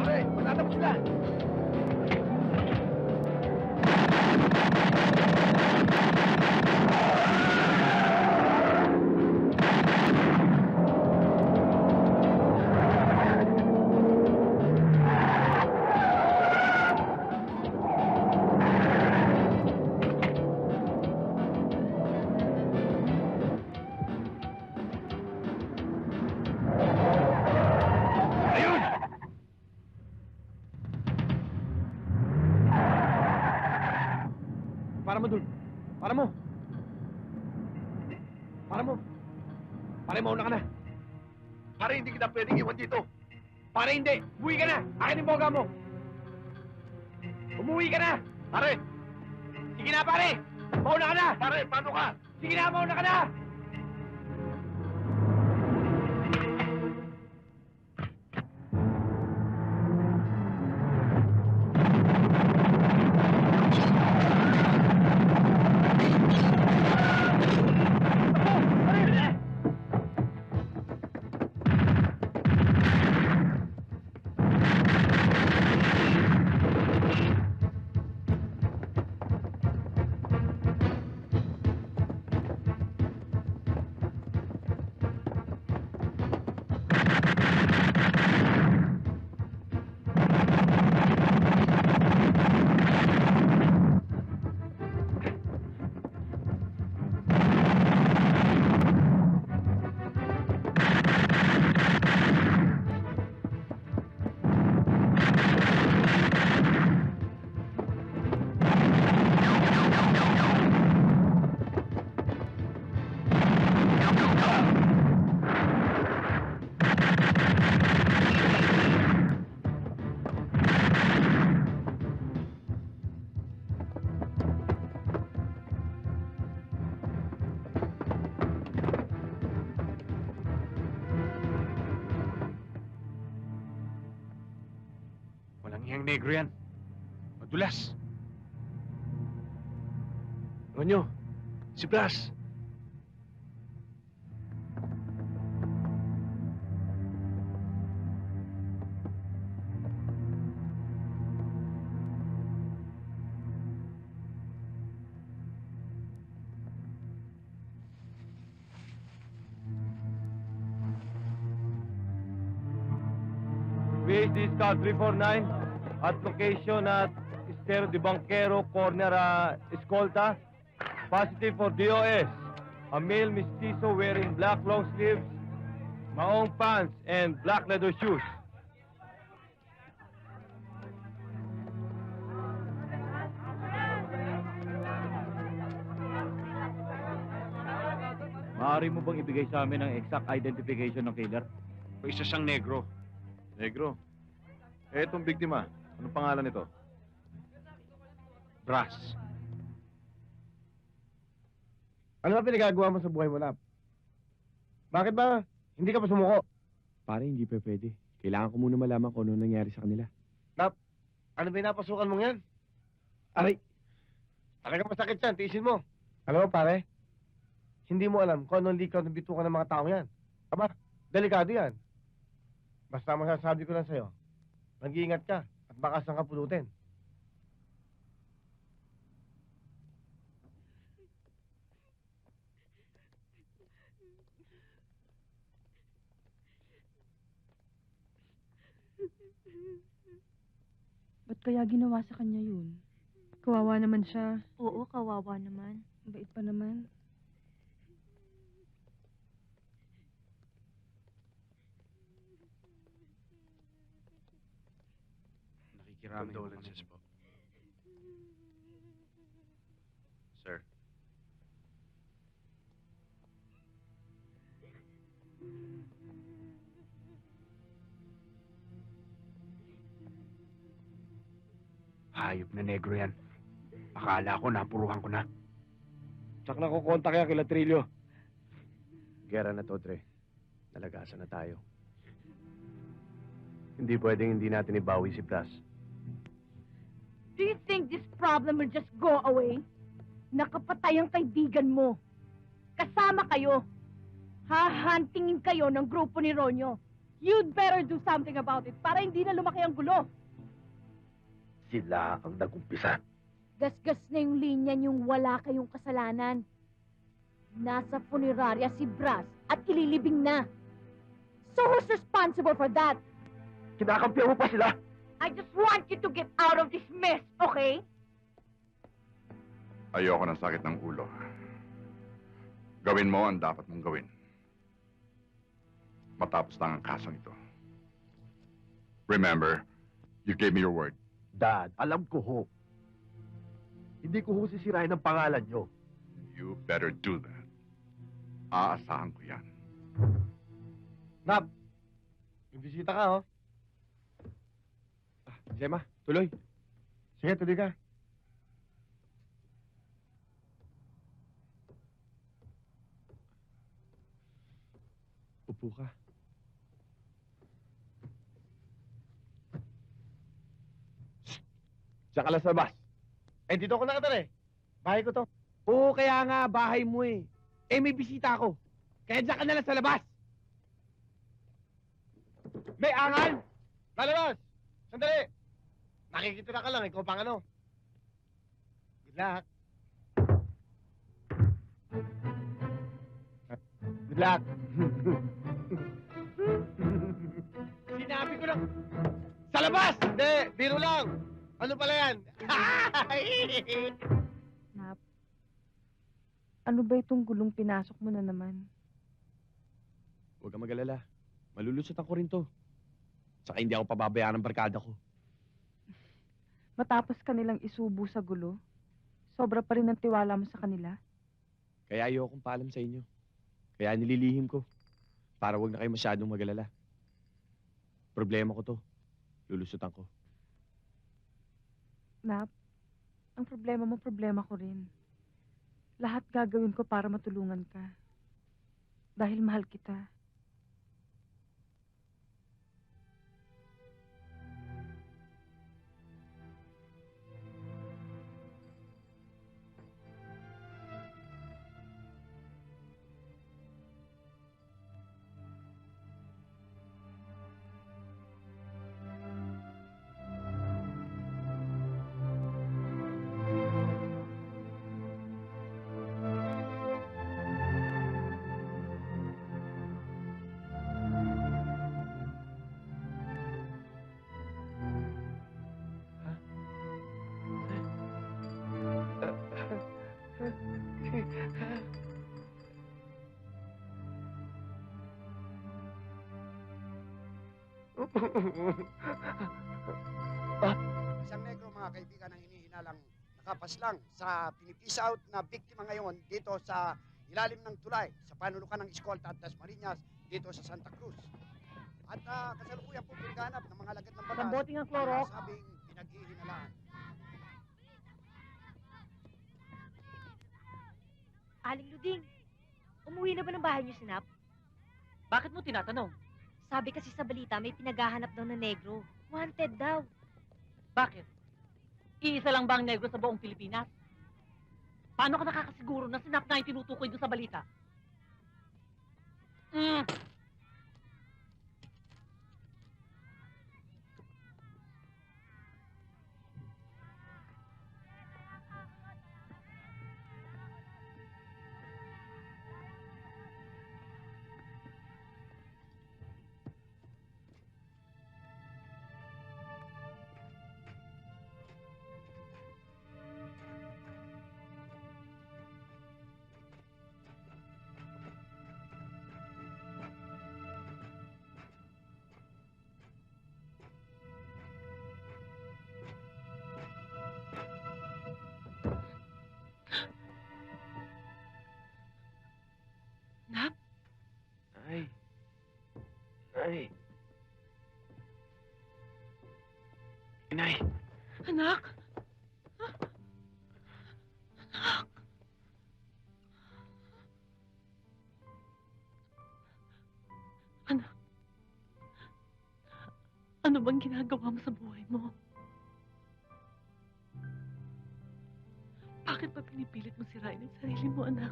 [SPEAKER 1] Pare, matatapos sila! Ayun!
[SPEAKER 4] Para mo dun. Para mo. Para mo. Pare, mauna ka na.
[SPEAKER 1] Pare, hindi kita pwedeng iwan dito.
[SPEAKER 4] Pare, hindi. Umuwi ka na. Akin yung boga mo. Umuwi ka na.
[SPEAKER 1] Pare!
[SPEAKER 4] Sige na, pare. Mauna ka na.
[SPEAKER 1] Pare, paano ka?
[SPEAKER 4] Sige na, mauna ka na.
[SPEAKER 10] Walang iyang negro yan. Madulas.
[SPEAKER 4] Ronyo, si Blas.
[SPEAKER 3] This car 349 at location at Estero de Banquero, corner Escolta. Positive for DOS. A male mestizo wearing black long sleeves, maong pants, and black leather shoes. Maaari mo bang ibigay sa amin ang exact identification ng killer?
[SPEAKER 10] O isa siyang negro.
[SPEAKER 3] Negro. Eh, itong biktima, anong pangalan nito?
[SPEAKER 10] Brass.
[SPEAKER 3] Ano ba pinagagawa mo sa buhay mo, Nap? Bakit ba hindi ka pa sumuko?
[SPEAKER 4] Pare, hindi pa pwede. Kailangan ko muna malaman kung ano nangyari sa kanila.
[SPEAKER 3] Nap, ano ba yung napasukan mong yan? Aray! Talagang masakit yan, tiisin mo. Alam mo, pare, hindi mo alam kung anong likaw ng bitukan ng mga tao yan. Aba, delikado yan. Basta masasabi ko lang sa'yo, mag-iingat ka at baka saan ka pulutin.
[SPEAKER 9] Ba't kaya ginawa sa kanya yun? Kawawa naman siya.
[SPEAKER 6] Oo, kawawa naman.
[SPEAKER 9] Bait pa naman.
[SPEAKER 10] Nakikiramay
[SPEAKER 4] Condolences po.
[SPEAKER 5] Sir.
[SPEAKER 10] Hayop na negro yan. Akala ko napuruhan ko na.
[SPEAKER 3] Tsak na kukontak yan kila Trillo.
[SPEAKER 4] Gera na to, Dre. Nalagasan na tayo. Hindi pwedeng hindi natin ibawi si Blas.
[SPEAKER 6] Do you think this problem will just go away? Nakapatay ang kaibigan mo. Kasama kayo. Hahantingin kayo ng grupo ni Ronyo. You'd better do something about it para hindi na lumaki ang gulo.
[SPEAKER 3] Sila ang nagumpisa.
[SPEAKER 6] Gasgas na yung linya niyong wala kayong kasalanan. Nasa funeraria si Brass at ililibing na. So who's responsible for that?
[SPEAKER 3] Kinakampiyan mo pa sila.
[SPEAKER 6] I just want you to get out of this mess, okay?
[SPEAKER 5] Ayoko ng sakit ng ulo. Gawin mo ang dapat mong gawin. Matapos lang ang kasong ito. Remember, you gave me your word.
[SPEAKER 3] Dad, alam ko ho. Hindi ko ho sisirain ang pangalan nyo.
[SPEAKER 5] You better do that. Aasahan ko yan.
[SPEAKER 3] Nap, may bisita ka, ho?
[SPEAKER 4] Gemma, tuloy.
[SPEAKER 3] Sige, tuloy ka.
[SPEAKER 4] Upo ka.
[SPEAKER 3] Diyan ka lang sa labas. Eh, dito ako nakatira eh. Bahay ko to.
[SPEAKER 7] Oo, kaya nga, bahay mo eh. Eh, may bisita ako. Kaya dyan ka na lang sa labas.
[SPEAKER 3] May angal! Lalabas! Sandali! Nakikitira ka lang, ikaw pang ano. Good luck. Good luck.
[SPEAKER 7] Sinabi ko lang, sa labas!
[SPEAKER 3] Hindi, biro lang. Ano pala yan?
[SPEAKER 9] Nap, ano ba itong gulong pinasok mo na naman?
[SPEAKER 4] Huwag kang mag-alala. Malulusot ako rin to. Saka hindi ako pababayaan ng barkada ko.
[SPEAKER 9] Matapos kanilang isubo sa gulo, sobra pa rin ang tiwala mo sa kanila?
[SPEAKER 4] Kaya ayokong paalam sa inyo. Kaya nililihim ko. Para wag na kayo masyadong mag-alala. Problema ko to. Lulusutan ko.
[SPEAKER 9] Nap, ang problema ko rin. Lahat gagawin ko para matulungan ka. Dahil mahal kita.
[SPEAKER 12] Isang negro, mga kaibigan, ang hinihinalang nakapaslang sa pinipis out na biktima ngayon dito sa ilalim ng tulay sa panulukan ng Escolta at Dasmariñas dito sa Santa Cruz. At kasalukuyan po pinaganap ng mga lagad ng batas
[SPEAKER 8] Samboting ang Clorox.
[SPEAKER 12] na sabing pinaghihinalaan.
[SPEAKER 6] Aling Luding, umuwi na ba ng bahay niyo si Nap?
[SPEAKER 8] Bakit mo tinatanong?
[SPEAKER 6] Sabi kasi sa balita may pinaghahanap daw na negro. Wanted daw.
[SPEAKER 8] Bakit? Iisa lang ba ang negro sa buong Pilipinas? Paano ka nakakasiguro na sinap na yung tinutukoy doon sa balita? Nap?
[SPEAKER 7] Ay. Ay. Inay.
[SPEAKER 8] Anak? Anak? Anak? Ano bang ginagawa mo sa buhay mo? Bakit ba pinipilit mo sirain ang sarili mo, anak?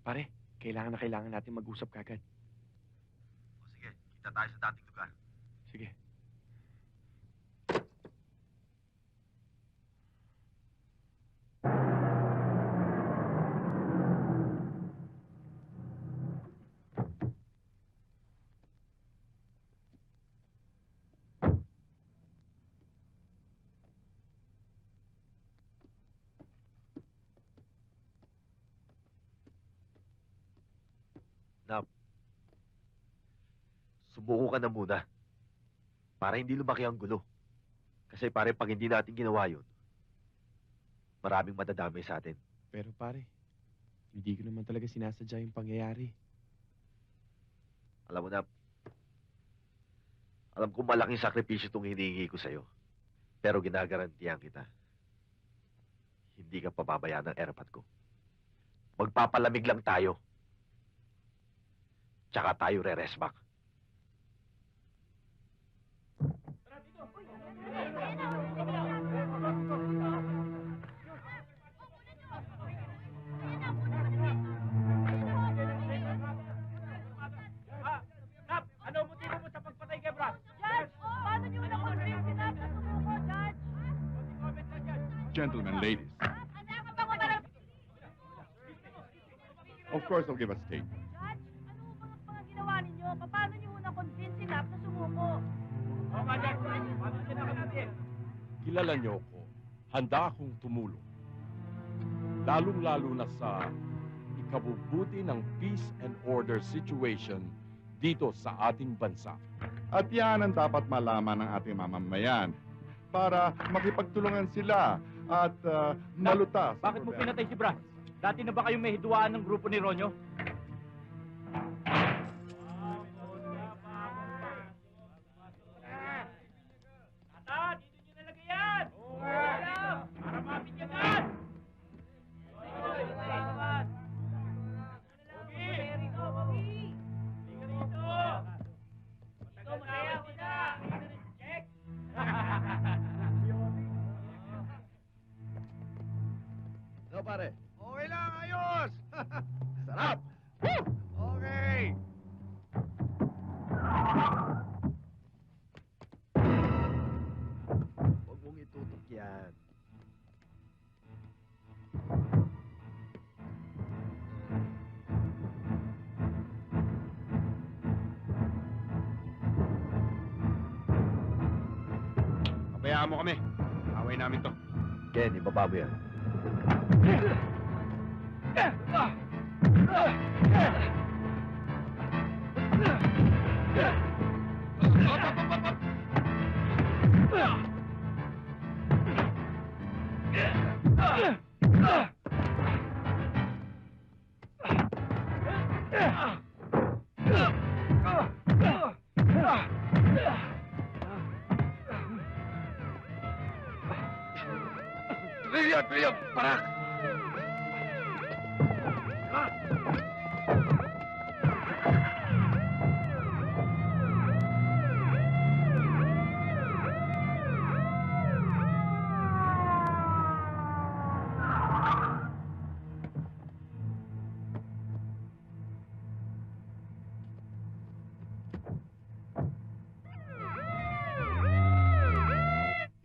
[SPEAKER 7] Pare, kailangan natin mag-usap kagad.
[SPEAKER 1] O sige, kita tayo sa dating lugar.
[SPEAKER 7] Sige.
[SPEAKER 1] Sumuko ka na muna. Para hindi lumaki ang gulo. Kasi pare, pag hindi natin ginawa yun, maraming madadamay sa atin.
[SPEAKER 4] Pero pare, hindi ko naman talaga sinasadya yung pangyayari.
[SPEAKER 1] Alam mo na, alam kong malaking sakripisyo itong hinihingi ko sa'yo. Pero ginagarantiyan kita. Hindi ka pababayaan ng airpot ko. Magpapalamig lang tayo. Tsaka tayo re-resback.
[SPEAKER 10] Ano ang motibo mo sa pagpatay kay Brad?
[SPEAKER 8] Judge! Paano niyo na-convince si Nap na sumuko, Judge?
[SPEAKER 5] Gentlemen, ladies, of course I'll give a statement.
[SPEAKER 8] Judge, ano ho bang mga ginawa ninyo? Paano niyo na-convince si Nap na sumuko?
[SPEAKER 10] Oo nga, Judge. Paano sinabi natin?
[SPEAKER 2] Kilala niyo ako. Handa akong tumulong. Lalong-lalo na sa ikabubuti ng peace and order situation dito sa ating bansa.
[SPEAKER 5] At yan ang dapat malaman ng ating mamamayan para makipagtulungan sila at malutas.
[SPEAKER 10] Bakit mo pinatay si Brad? Dati na ba kayong may hiduaan ng grupo ni Ronyo? Tata, dito nyo nalagay yan! Para mapinyagan!
[SPEAKER 1] No, pare.
[SPEAKER 3] Okay lang, ayos! Sarap! Okay!
[SPEAKER 10] hayaan mo kami. Away namin to.
[SPEAKER 1] Ken, ibaba mo yan. Brilliant! Parak!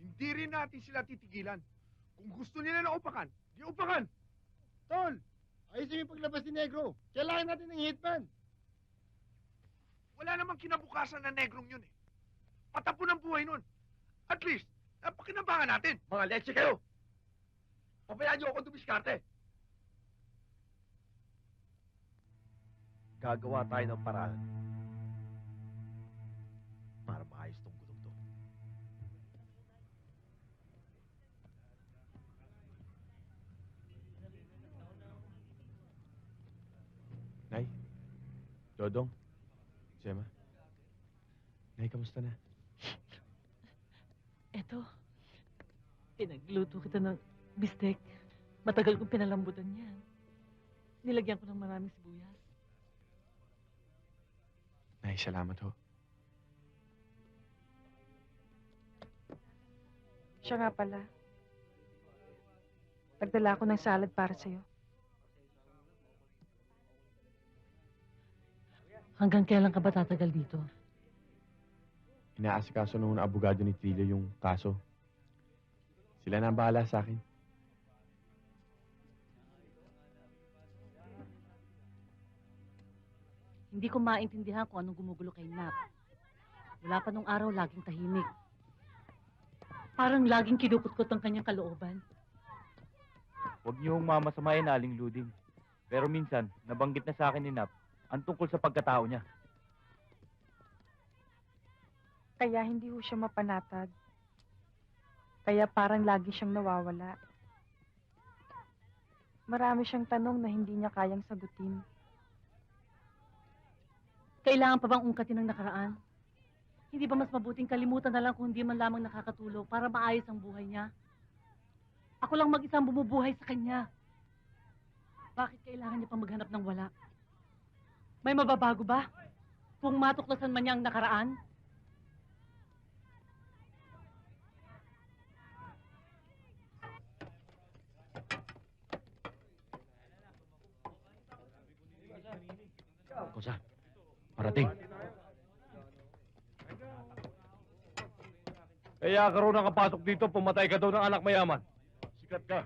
[SPEAKER 3] Hindi rin natin sila titigilan. Kung gusto nila na upakan, di upakan! Tol, ayusin yung paglabas ni Negro. Kailangan natin ng hitman. Wala namang kinabukasan na Negrong yun eh. Patapon ang buhay nun. At least, napakinabangan natin.
[SPEAKER 1] Mga leche kayo! Pabayaan niyo ako dumiskarte. Gagawa tayo ng paraan para maayos tong gulong to.
[SPEAKER 4] Nay, Dodong, Gemma. Nay, kamusta na?
[SPEAKER 8] Eto, pinagluto kita ng bistek. Matagal kong pinalambutan yan. Nilagyan ko ng maraming sibuyas.
[SPEAKER 4] Nay, salamat ho.
[SPEAKER 9] Siya nga pala. Nagdala ako ng salad para sa'yo.
[SPEAKER 8] Hanggang kailan ka ba tatagal dito?
[SPEAKER 4] Inaasikaso nung abogado ni Trillo yung kaso. Sila na ang bahala sa akin.
[SPEAKER 8] Hindi ko maintindihan kung anong gumugulo kay Nap. Wala pa nung araw, laging tahimik. Parang laging kinukutkot ang kanyang kalooban.
[SPEAKER 13] Huwag niyong mamasamain, Aling Luding. Pero minsan, nabanggit na sa akin ni Nap ang tungkol sa pagkatao niya.
[SPEAKER 9] Kaya hindi ho siya mapanatag. Kaya parang lagi siyang nawawala. Marami siyang tanong na hindi niya kayang sagutin.
[SPEAKER 8] Kailangan pa bang ungkatin ang nakaraan? Hindi ba mas mabuting kalimutan na lang kung hindi man lamang nakakatulong para maayos ang buhay niya? Ako lang mag-isang bumubuhay sa kanya. Bakit kailangan niya pang maghanap ng wala? May mababago ba? Kung matuklasan man niya ang nakaraan?
[SPEAKER 4] Kosa, parating.
[SPEAKER 2] Kaya ka raw nakapasok dito, pumatay ka daw ng anak mayaman. Sikat ka.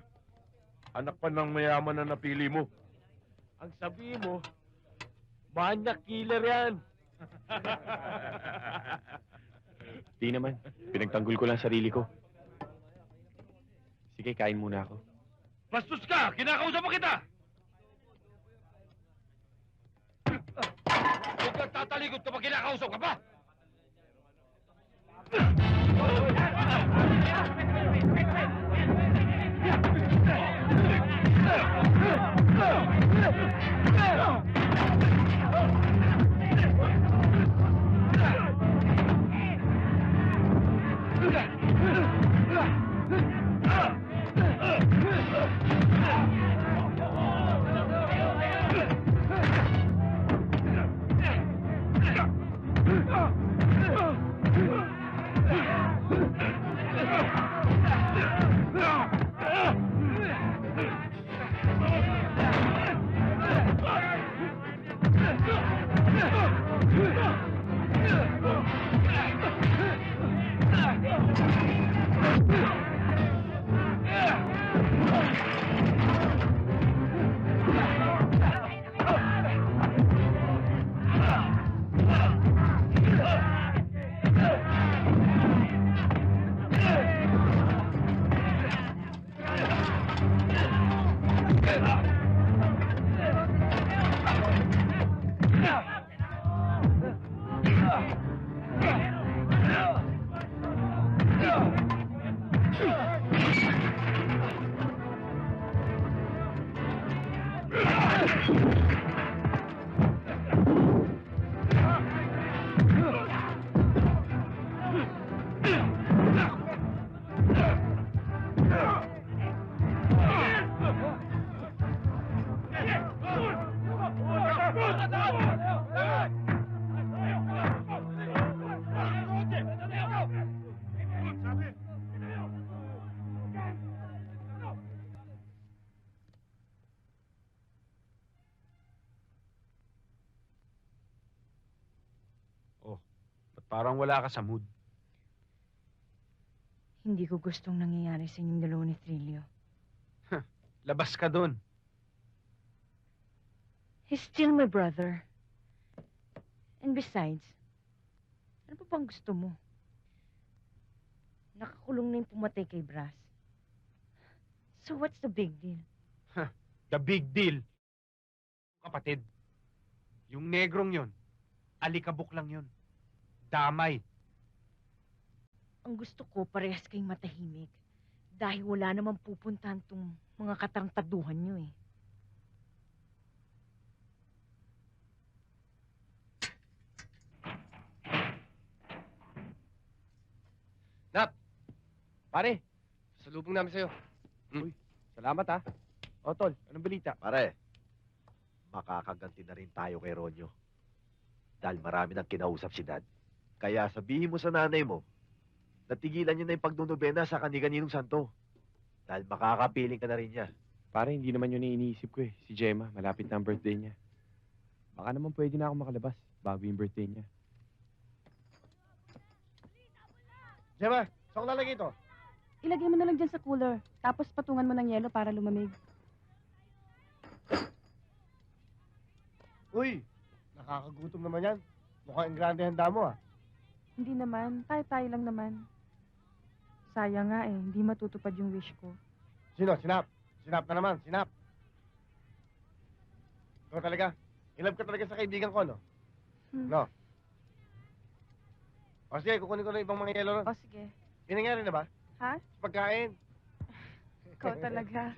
[SPEAKER 2] Anak pa ng mayaman na napili mo. Ang sabi mo, manyak killer yan.
[SPEAKER 4] Di naman. Pinagtanggol ko lang sarili ko. Sige, kain muna ako.
[SPEAKER 1] Bastos ka! Kinakausap mo kita! Huwag kang tatalikod kapag kinakausap ka pa!
[SPEAKER 10] parang wala ka sa mood.
[SPEAKER 6] Hindi ko gustong nangyayari sa inyong dalawa ni Trillo.
[SPEAKER 10] Labas ka doon.
[SPEAKER 6] He's still my brother. And besides, ano pa bang gusto mo? Nakakulong na yung pumatay kay Brass. So what's the big deal?
[SPEAKER 10] The big deal. Kapatid, yung negrong yon, alikabok lang yon. Damay.
[SPEAKER 6] Ang gusto ko, parehas kayong matahimik. Dahil wala namang pupuntahan tong mga katarangtaduhan nyo eh.
[SPEAKER 3] Pare, salubong namin sa'yo.
[SPEAKER 4] Salamat ha. O tol, anong balita?
[SPEAKER 14] Pare, makakaganti na rin tayo kay Ronyo. Dahil marami nang kinausap si Dad. Kaya sabihin mo sa nanay mo, natigilan niyo na yung pagdunobena sa kani-kaninong santo. Dahil makakapiling ka na rin niya.
[SPEAKER 4] Pare, hindi naman yun yung iniisip ko eh. Si Gemma, malapit na ang birthday niya. Baka naman pwede na ako makalabas bago yung birthday niya.
[SPEAKER 3] Gemma, saan ko lalagay ito?
[SPEAKER 9] Ilagay mo na lang dyan sa cooler. Tapos patungan mo ng yelo para lumamig.
[SPEAKER 3] Uy, nakakagutom naman yan. Mukhang grande handa mo ah.
[SPEAKER 9] Hindi naman. Tayo-tayo lang naman. Sayang nga eh. Hindi matutupad yung wish ko.
[SPEAKER 3] Sino? Sinap? Sinap na naman, sinap. Ikaw talaga? Ilab ka talaga sa kaibigan ko, no? No? O sige, kukunin ko na ibang mga yelo ron.
[SPEAKER 9] O sige.
[SPEAKER 3] May nangyari na ba?
[SPEAKER 9] Ha?
[SPEAKER 3] Sa pagkain.
[SPEAKER 9] Ikaw talaga.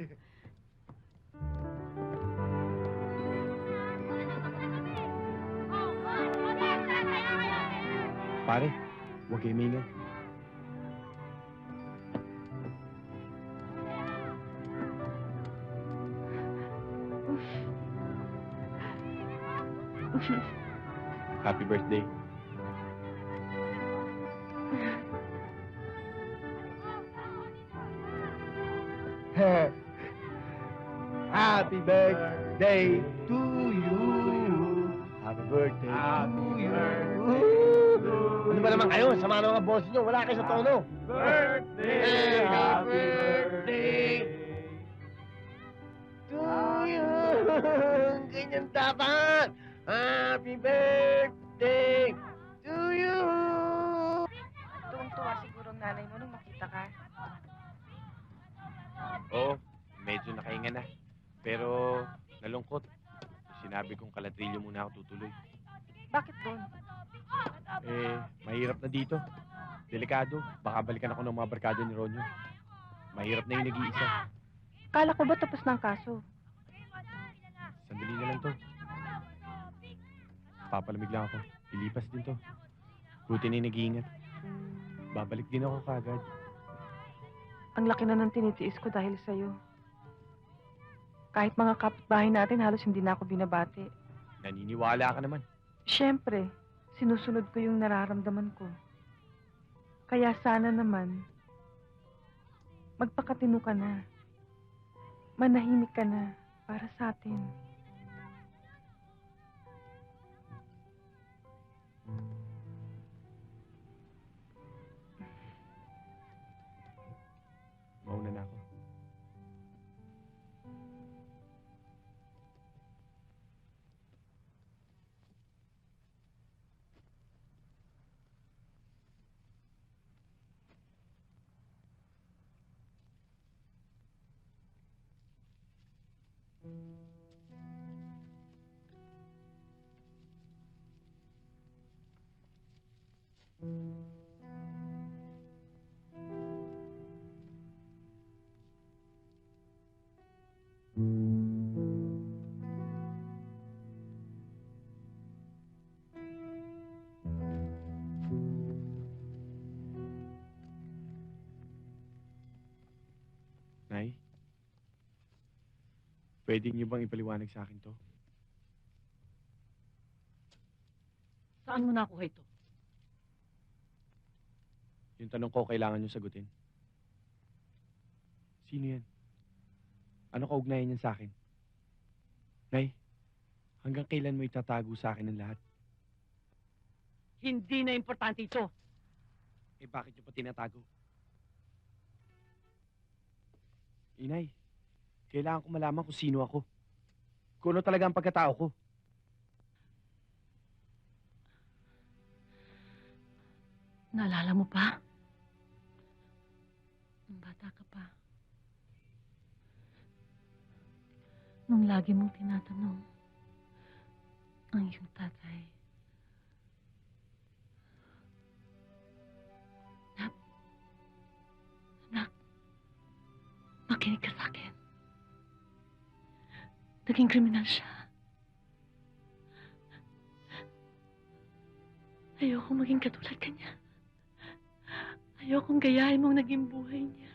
[SPEAKER 4] Pare, huwag kayo maingay. Happy birthday.
[SPEAKER 3] Happy birthday to you. Happy birthday to you. Ano ba naman kayo? Sama ng mga boss nyo. Wala kayo sa tono.
[SPEAKER 1] Birthday,
[SPEAKER 3] happy birthday to you. Ganyan dapat. Happy birthday to you.
[SPEAKER 9] Tuwang-tuwa siguro ang nanay mo nung makita ka.
[SPEAKER 4] Oo, medyo nakahinga na. Pero nalungkot. Sinabi kong kalatrilyo muna ako tutuloy.
[SPEAKER 9] Bakit doon?
[SPEAKER 4] Eh, mahirap na dito. Delikado. Baka balikan ako ng mga barkada ni Ronyo. Mahirap na yung nag-iisa.
[SPEAKER 9] Kala ko ba tapos na ang kaso?
[SPEAKER 4] Sandali na lang to. Papalamig lang ako. Lilipas din to. Buti na yung nag-iingat. Babalik din ako kagad.
[SPEAKER 9] Ang laki na ng tinitiis ko dahil sa'yo. Kahit mga kapitbahay natin, halos hindi na ako binabati.
[SPEAKER 4] Naniniwala ka naman.
[SPEAKER 9] Siyempre, sinusunod ko yung nararamdaman ko. Kaya sana naman, magpakatino ka na. Manahimik ka na para sa atin.
[SPEAKER 4] Mauna na ako. Nay, pwede niyo bang ipaliwanag sa akin to?
[SPEAKER 8] Saan mo nakuha ito?
[SPEAKER 4] Yung tanong ko, kailangan niyo sagutin. Sino yan? Ano kaugnayan niyan sa akin? Nay, hanggang kailan mo itatago sa akin ang lahat?
[SPEAKER 8] Hindi na importante ito.
[SPEAKER 4] Eh bakit niyo pa tinatago? Inay, kailangan ko malaman kung sino ako. Kung ano talaga ang pagkatao ko.
[SPEAKER 8] Naalala mo pa? Nung bata ka pa. Nung lagi mong tinatanong ang iyong tatay. Anak, makinig ka sa akin. Naging kriminal siya. Ayokong maging katulad kanya. Ayokong gayahin mong naging buhay niya.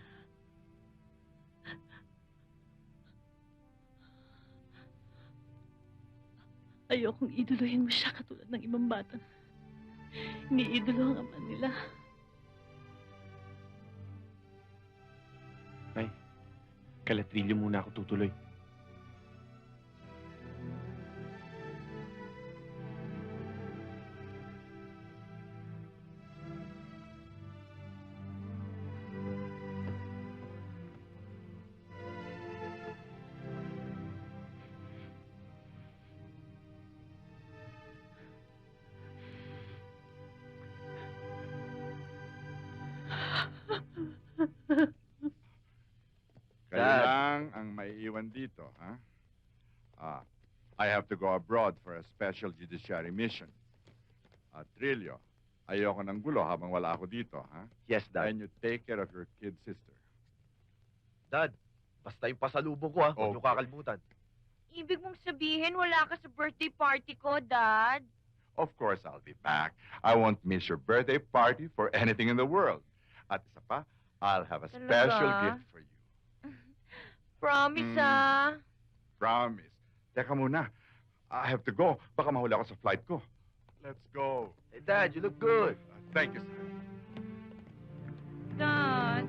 [SPEAKER 8] Ayokong iduluhin mo siya katulad ng ibang batang iniidolo ang ama nila.
[SPEAKER 4] Nay, kalatrilyo muna ako tutuloy.
[SPEAKER 5] Kayo lang ang maiiwan dito, ha? I have to go abroad for a special judiciary mission. Trillo, ayoko ng gulo habang wala ako dito, ha?
[SPEAKER 14] Yes, Dad.
[SPEAKER 5] And you take care of your kid sister.
[SPEAKER 14] Dad, basta yung pasalubong ko, ha? Huwag niyo kakalimutan.
[SPEAKER 6] Ibig mong sabihin, wala ka sa birthday party ko, Dad?
[SPEAKER 5] Of course, I'll be back. I won't miss your birthday party for anything in the world. At isa pa, I'll have a special
[SPEAKER 6] Talaga?
[SPEAKER 5] gift for you.
[SPEAKER 6] Promise, ah.
[SPEAKER 5] Promise. Teka muna. I have to go. Baka mahuli ako sa flight ko. Let's go.
[SPEAKER 14] Hey, Dad, you look good.
[SPEAKER 5] Thank you, sir.
[SPEAKER 6] Dad.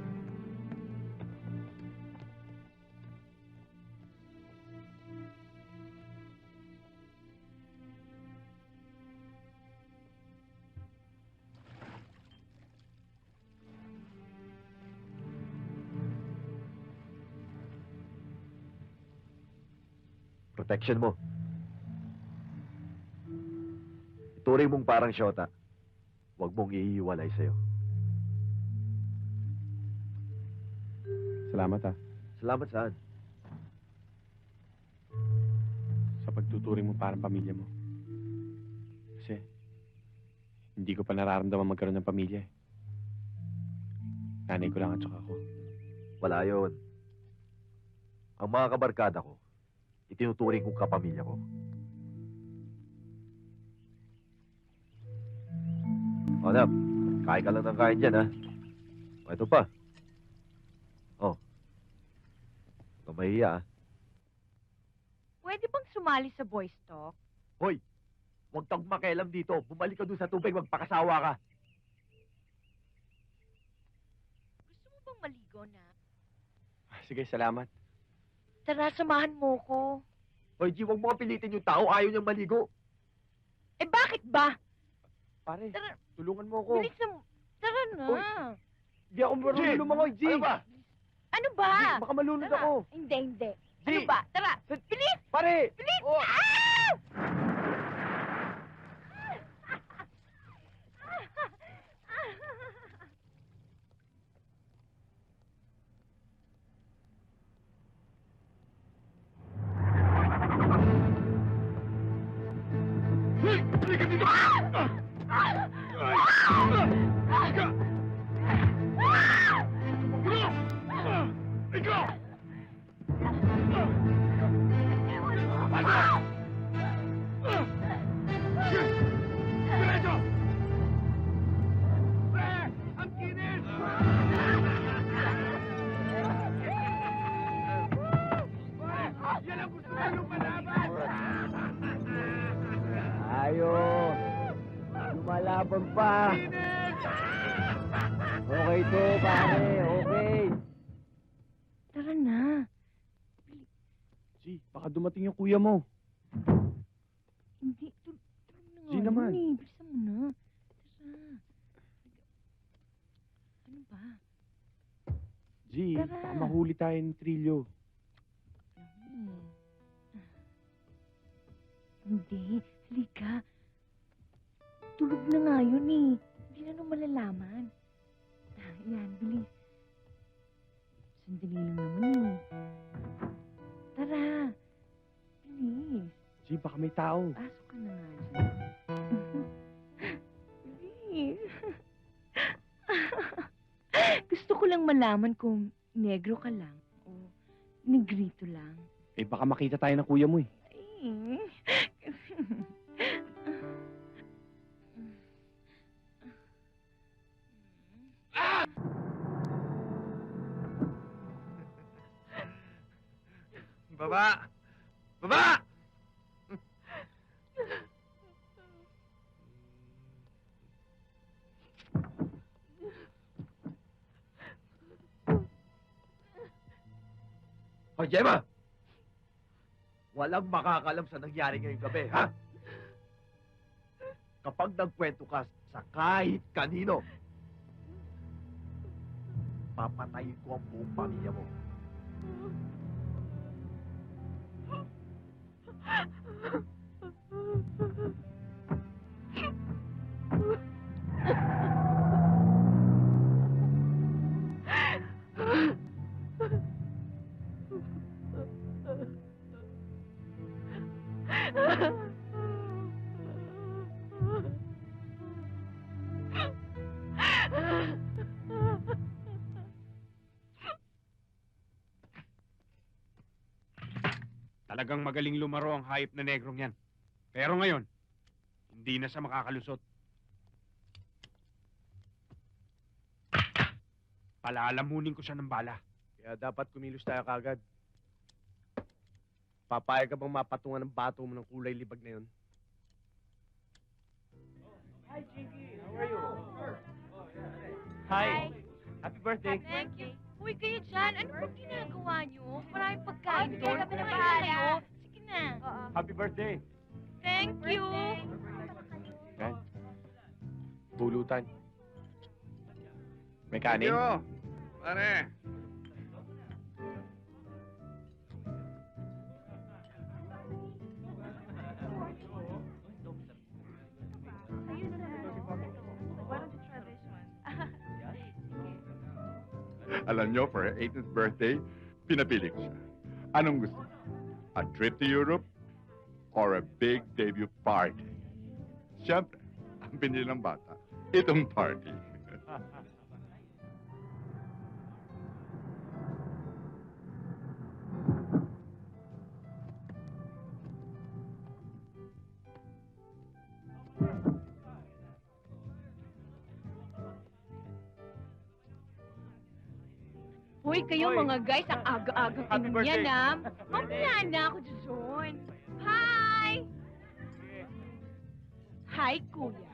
[SPEAKER 14] Protection mo. Ituring mong parang syota. Huwag mong iiwalay sa'yo.
[SPEAKER 4] Salamat ha.
[SPEAKER 14] Salamat saan?
[SPEAKER 4] Sa pagtuturing mo parang pamilya mo. Kasi, hindi ko pa nararamdaman magkaroon ng pamilya eh. Nanay ko lang at saka ako.
[SPEAKER 14] Wala yun. Ang mga kabarkada ko, itinuturing kong kapamilya ko. O, Nap, kain ka lang ng kain dyan, ha? O, ito pa. O. Huwag kang mahiya, ha?
[SPEAKER 6] Pwede bang sumali sa Boys Talk?
[SPEAKER 14] Hoy! Huwag kang makialam dito. Bumalik ka dun sa tubig, magpakasawa ka.
[SPEAKER 6] Gusto mo bang maligo na?
[SPEAKER 4] Sige, salamat.
[SPEAKER 6] Tara, samahan mo ko.
[SPEAKER 14] Hoy, G, huwag mo kapilitin yung tao. Ayaw niyang maligo.
[SPEAKER 6] Eh, bakit ba?
[SPEAKER 4] Pare,
[SPEAKER 6] Tara,
[SPEAKER 4] tulungan mo ako.
[SPEAKER 6] bilisan mo. Tara na.
[SPEAKER 4] Uy. Di ako marunong lumangoy, G.
[SPEAKER 14] Ano ba?
[SPEAKER 6] Ano ba?
[SPEAKER 4] G, baka malunod
[SPEAKER 6] Tara.
[SPEAKER 4] ako.
[SPEAKER 6] Hindi, hindi.
[SPEAKER 4] G.
[SPEAKER 6] Ano ba? Tara, bilis!
[SPEAKER 4] Pare!
[SPEAKER 6] Bilis!
[SPEAKER 4] Oh.
[SPEAKER 6] Ah!
[SPEAKER 3] Ayo. Lumalaban pa. Okay to, pare. Okay.
[SPEAKER 6] Tara na.
[SPEAKER 4] G, baka dumating yung kuya mo.
[SPEAKER 6] Hindi. Tara na
[SPEAKER 4] G naman.
[SPEAKER 6] Bilisan mo na.
[SPEAKER 8] ba?
[SPEAKER 4] G,
[SPEAKER 8] Tara.
[SPEAKER 4] baka mahuli tayo ng trilyo.
[SPEAKER 6] Hindi. Halika. Tulog na nga yun eh. Hindi na nung malalaman. Yan, bilis. Sandali lang naman eh. Tara. Bilis.
[SPEAKER 4] G, baka may tao.
[SPEAKER 6] Pasok ka na nga dyan. Bilis. Gusto ko lang malaman kung negro ka lang o negrito lang.
[SPEAKER 4] Eh, baka makita tayo ng kuya mo eh.
[SPEAKER 6] Eh.
[SPEAKER 3] Baba! Baba!
[SPEAKER 14] Hoy, Gemma! Walang makakalam sa nangyari ngayong gabi, ha? Kapag nagkwento ka sa kahit kanino, papatayin ko ang buong pamilya mo.
[SPEAKER 10] Talagang magaling lumaro ang hayop na negrong yan. Pero ngayon, hindi na siya makakalusot. Palalamunin ko siya ng bala.
[SPEAKER 4] Kaya dapat kumilos tayo kagad. Papayag ka bang mapatungan ng bato mo ng kulay libag na yun?
[SPEAKER 13] Hi, Chinky. How are you? Hi. Happy birthday.
[SPEAKER 6] Thank you. Uy, kayo dyan, ano bang ginagawa niyo? Maraming pagkain
[SPEAKER 11] Sige,
[SPEAKER 6] doon.
[SPEAKER 11] kami na
[SPEAKER 6] Kumain
[SPEAKER 11] bahala.
[SPEAKER 6] kayo. Sige na.
[SPEAKER 13] Happy birthday.
[SPEAKER 6] Thank you.
[SPEAKER 4] Yan. Pulutan. May kanin?
[SPEAKER 10] Yo, pare.
[SPEAKER 5] Alam nyo, for her 18th birthday, pinapili ko siya. Anong gusto? A trip to Europe or a big debut party? Siyempre, ang pinili ng bata, itong party.
[SPEAKER 6] Hoy, kayo mga guys, ang aga-agang
[SPEAKER 13] Happy
[SPEAKER 6] inom yan,
[SPEAKER 13] birthday.
[SPEAKER 6] ah. Mamaya na ako dyan. Hi! Hi, kuya.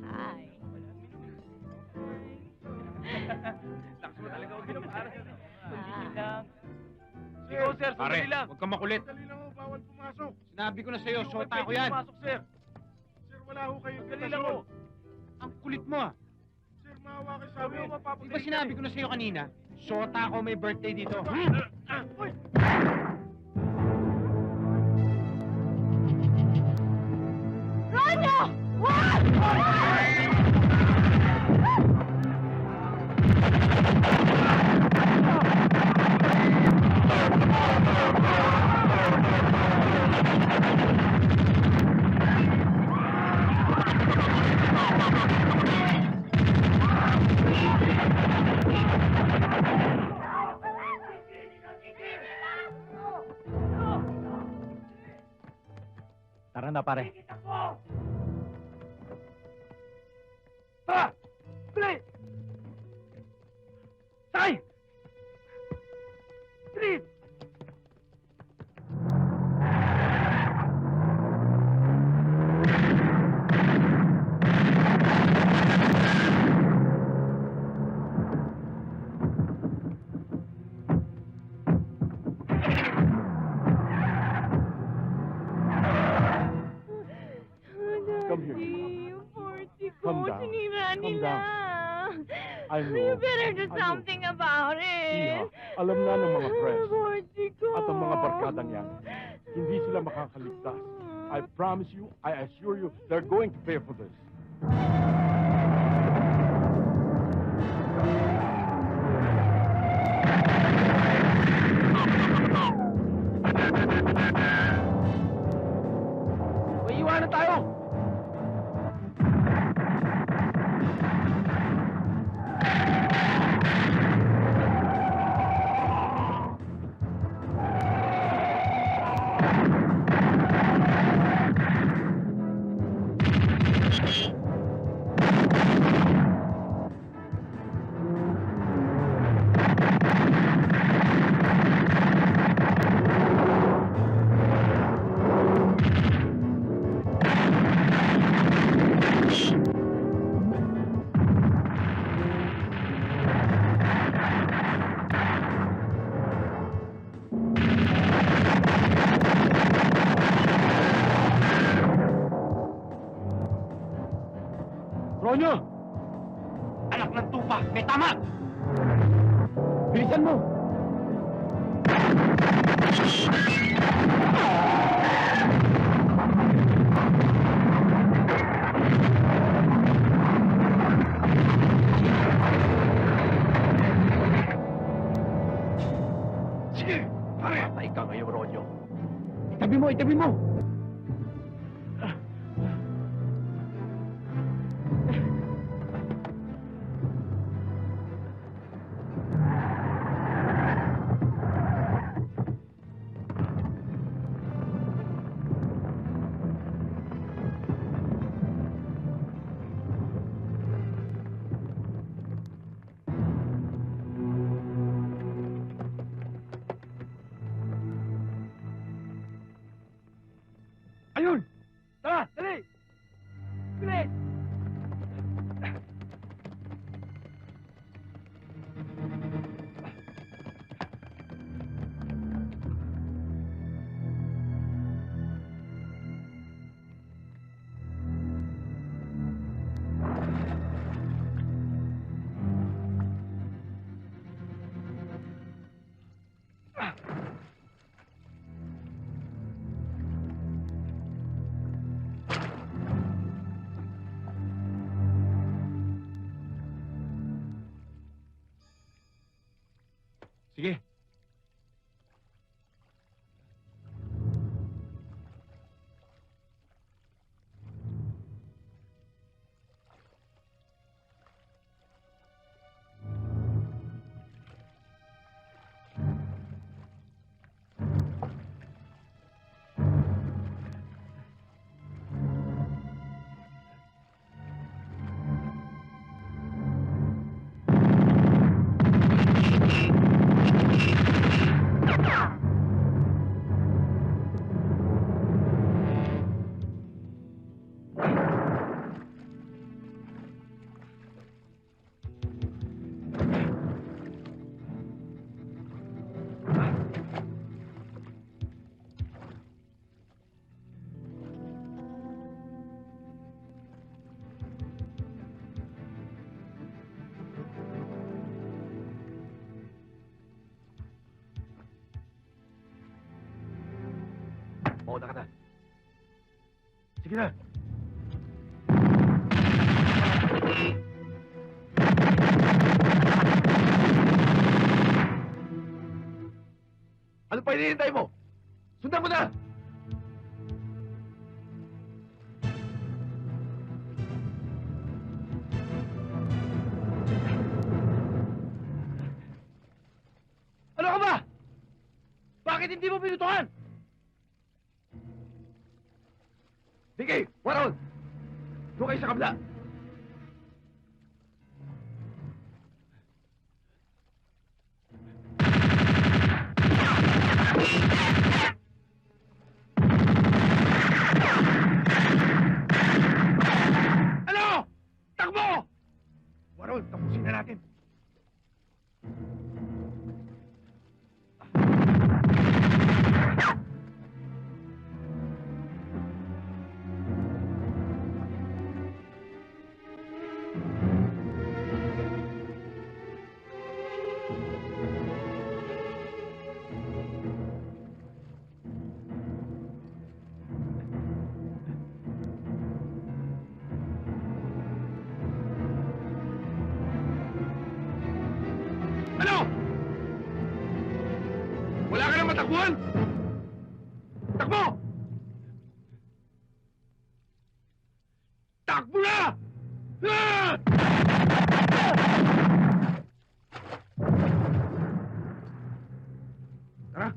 [SPEAKER 6] Hi.
[SPEAKER 13] Lakas mo talaga uminom, pare.
[SPEAKER 6] Ah.
[SPEAKER 13] Ikaw, sir,
[SPEAKER 10] Pare,
[SPEAKER 13] sandali lang.
[SPEAKER 10] huwag kang makulit.
[SPEAKER 2] Dali lang ho, bawal pumasok.
[SPEAKER 10] Sinabi ko na sa'yo, sota ko
[SPEAKER 13] Pwede
[SPEAKER 10] yan.
[SPEAKER 13] pumasok, sir.
[SPEAKER 2] Sir, wala ho kayong
[SPEAKER 13] Dali lang,
[SPEAKER 2] invitasyon.
[SPEAKER 13] oh.
[SPEAKER 10] Ang kulit mo ah.
[SPEAKER 2] Sir, maawa kayo sa
[SPEAKER 13] Sabi
[SPEAKER 2] amin.
[SPEAKER 13] mo, mapapagay
[SPEAKER 10] Di ba sinabi ko na sa'yo kanina, sota ko may birthday dito.
[SPEAKER 2] Uy!
[SPEAKER 6] Ronyo! What?
[SPEAKER 13] Tara na, pare.
[SPEAKER 14] Ha! Bilis! Tay! Bilis!
[SPEAKER 4] Come here.
[SPEAKER 6] Yung party ko,
[SPEAKER 4] Calm down.
[SPEAKER 6] sinira
[SPEAKER 4] Calm
[SPEAKER 6] nila.
[SPEAKER 2] I know.
[SPEAKER 11] You better do
[SPEAKER 2] I know.
[SPEAKER 11] something about
[SPEAKER 2] Iha,
[SPEAKER 11] it.
[SPEAKER 2] alam na ng mga press
[SPEAKER 11] Bordy ko.
[SPEAKER 2] at ang mga barkadang yan. Hindi sila makakaligtas. I promise you, I assure you, they're going to pay for this.
[SPEAKER 3] May iwanan tayo!
[SPEAKER 2] Ronyo!
[SPEAKER 3] Anak ng tupa! May tama!
[SPEAKER 2] Bilisan mo!
[SPEAKER 3] Sige! Pare!
[SPEAKER 14] Patay ka ngayon, Ronyo.
[SPEAKER 3] Itabi mo! Itabi mo! Ayun! Tara! Dali! Bilis!
[SPEAKER 2] Sige.
[SPEAKER 14] Mauna ka na. Sige na. Ano pa hinihintay mo? Sundan mo na!
[SPEAKER 3] Ano ka ba? Bakit hindi mo pinutukan?
[SPEAKER 14] Sige! Waron! Doon kayo sa kabila!
[SPEAKER 3] Ano? Takbo! Waron, tapusin na natin.
[SPEAKER 1] Ano? Wala ka na matakbuhan? Takbo! Takbo na! Ah! Tara.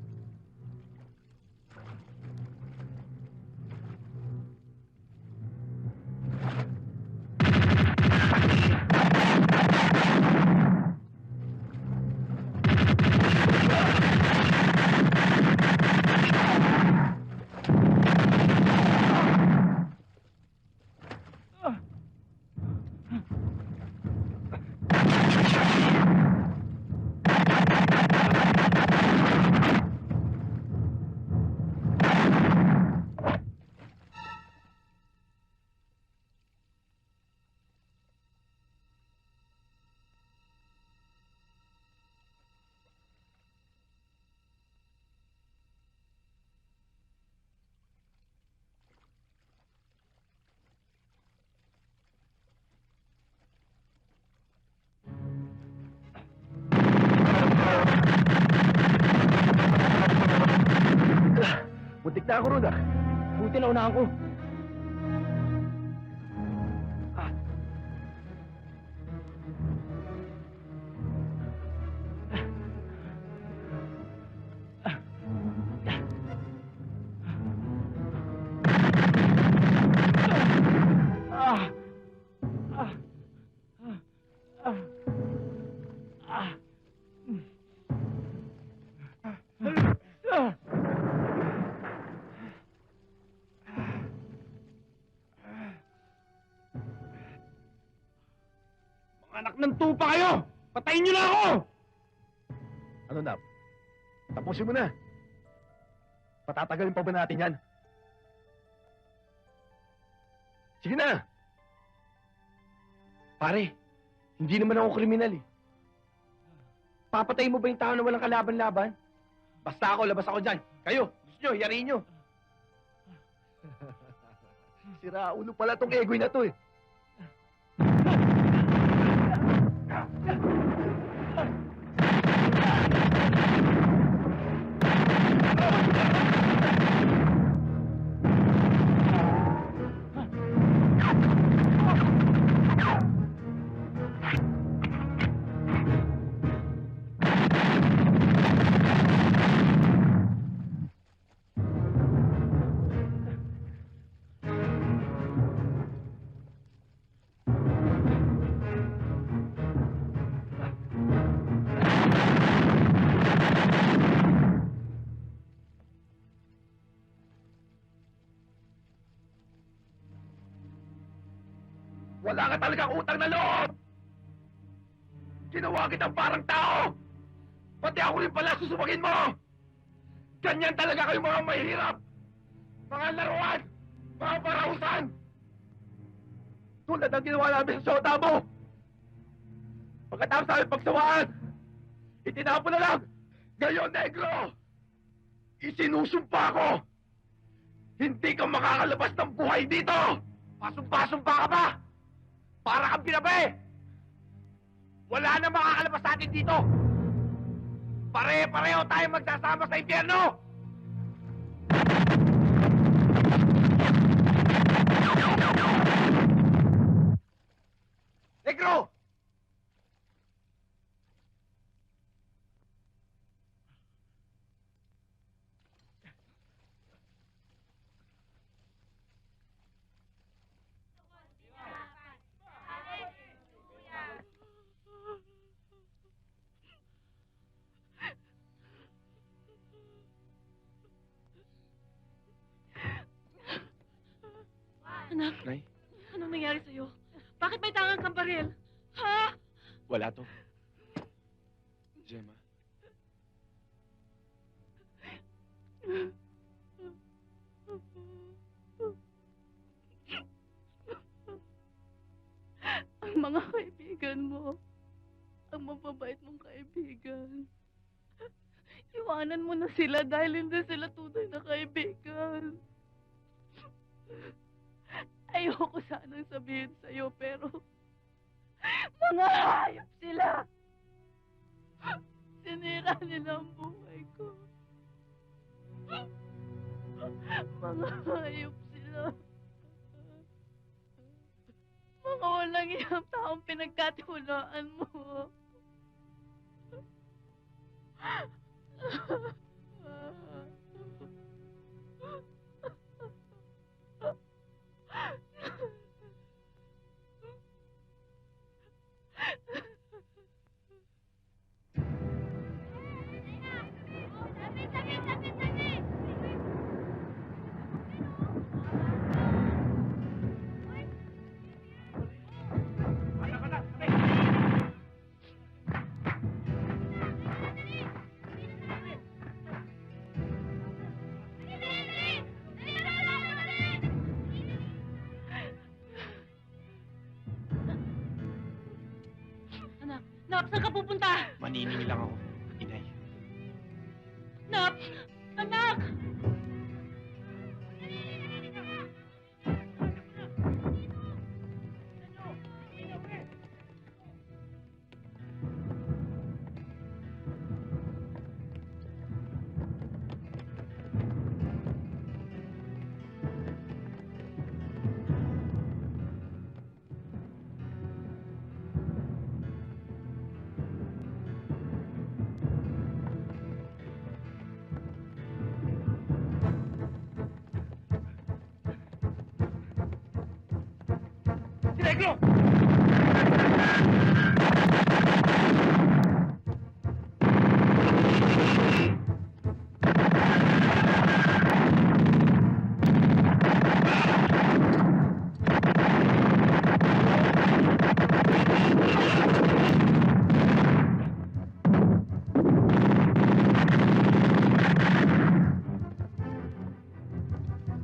[SPEAKER 14] Muntik na ako ron, ah.
[SPEAKER 3] Buti na unahan ko.
[SPEAKER 1] Anak ng tupa kayo! Patayin niyo na ako!
[SPEAKER 14] Ano, Nap? Tapusin mo na. Patatagalin pa ba natin yan? Sige na!
[SPEAKER 7] Pare, hindi naman ako kriminal eh. Papatayin mo ba yung tao na walang kalaban-laban? Basta ako, labas ako dyan. Kayo, gusto nyo, yariin nyo.
[SPEAKER 14] Sira ulo pala tong egoy na to eh.
[SPEAKER 1] Wala ka talagang utang na loob! Ginawa kitang parang tao! Pati ako rin pala susumagin mo! Ganyan talaga kayo mga mahirap! Mga laruan! Mga parahusan!
[SPEAKER 14] Tulad ang ginawa namin sa sota mo! Pagkatapos namin pagsawaan, itinapon na lang!
[SPEAKER 1] Ngayon, negro! Isinusumpa ko! Hindi ka makakalabas ng buhay dito! Pasumpa-sumpa ka ba? Para kang binabe! Wala na makakalabas sa atin dito! Pare-pareho tayo magsasama sa impyerno! Negro!
[SPEAKER 8] Anak,
[SPEAKER 7] Nay,
[SPEAKER 8] anong nangyari sa'yo? Bakit may tangang kang baril? Ha?
[SPEAKER 7] wala to. Gemma,
[SPEAKER 9] Ang mga kaibigan mo, ang mababait mong kaibigan. Iwanan mo na sila dahil hindi sila tunay na kaibigan. Ayoko sanang sabihin sa'yo, pero mga hayop sila!
[SPEAKER 8] Sinira nila ang buhay ko. Mga hayop sila. Mga walang iyang taong pinagkatiwalaan mo. Nap, saan ka pupunta?
[SPEAKER 7] Manining lang ako, inay.
[SPEAKER 8] Nap! Anak!
[SPEAKER 3] Negro!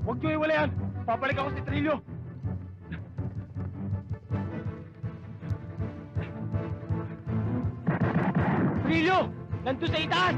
[SPEAKER 3] Huwag niyo iwalayan! Papalik ako si Trillo! Trillo! Nandun sa itaas!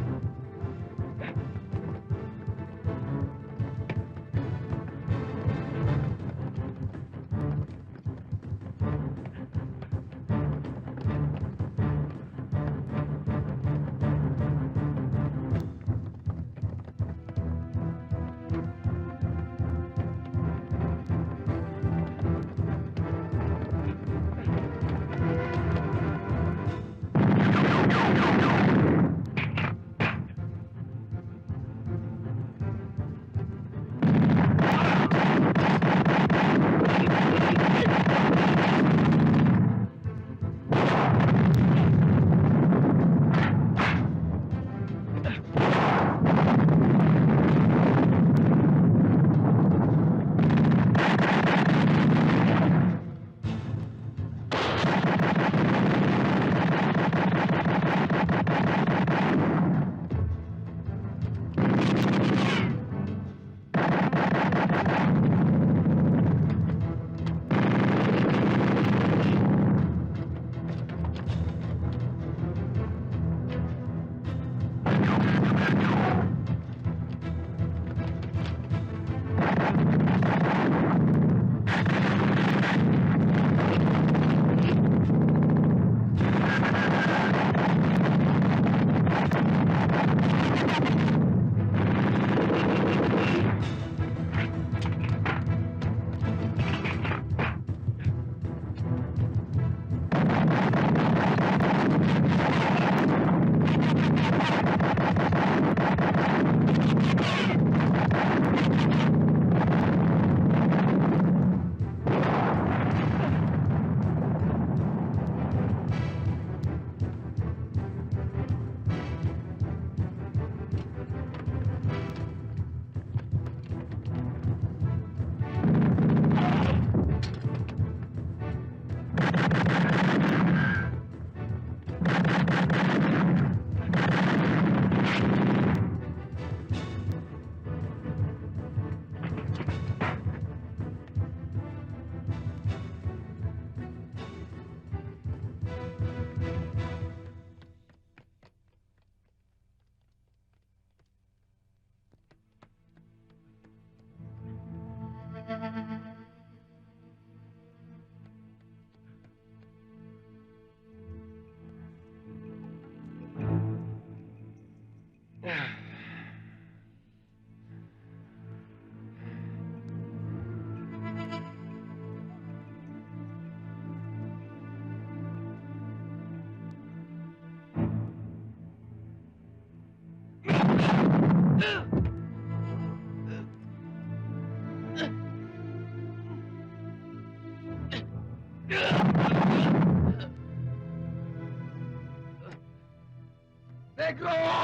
[SPEAKER 1] Negro!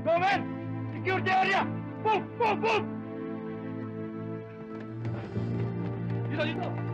[SPEAKER 1] Go, men! Secure the area! Move! Move! Move! Dito, dito!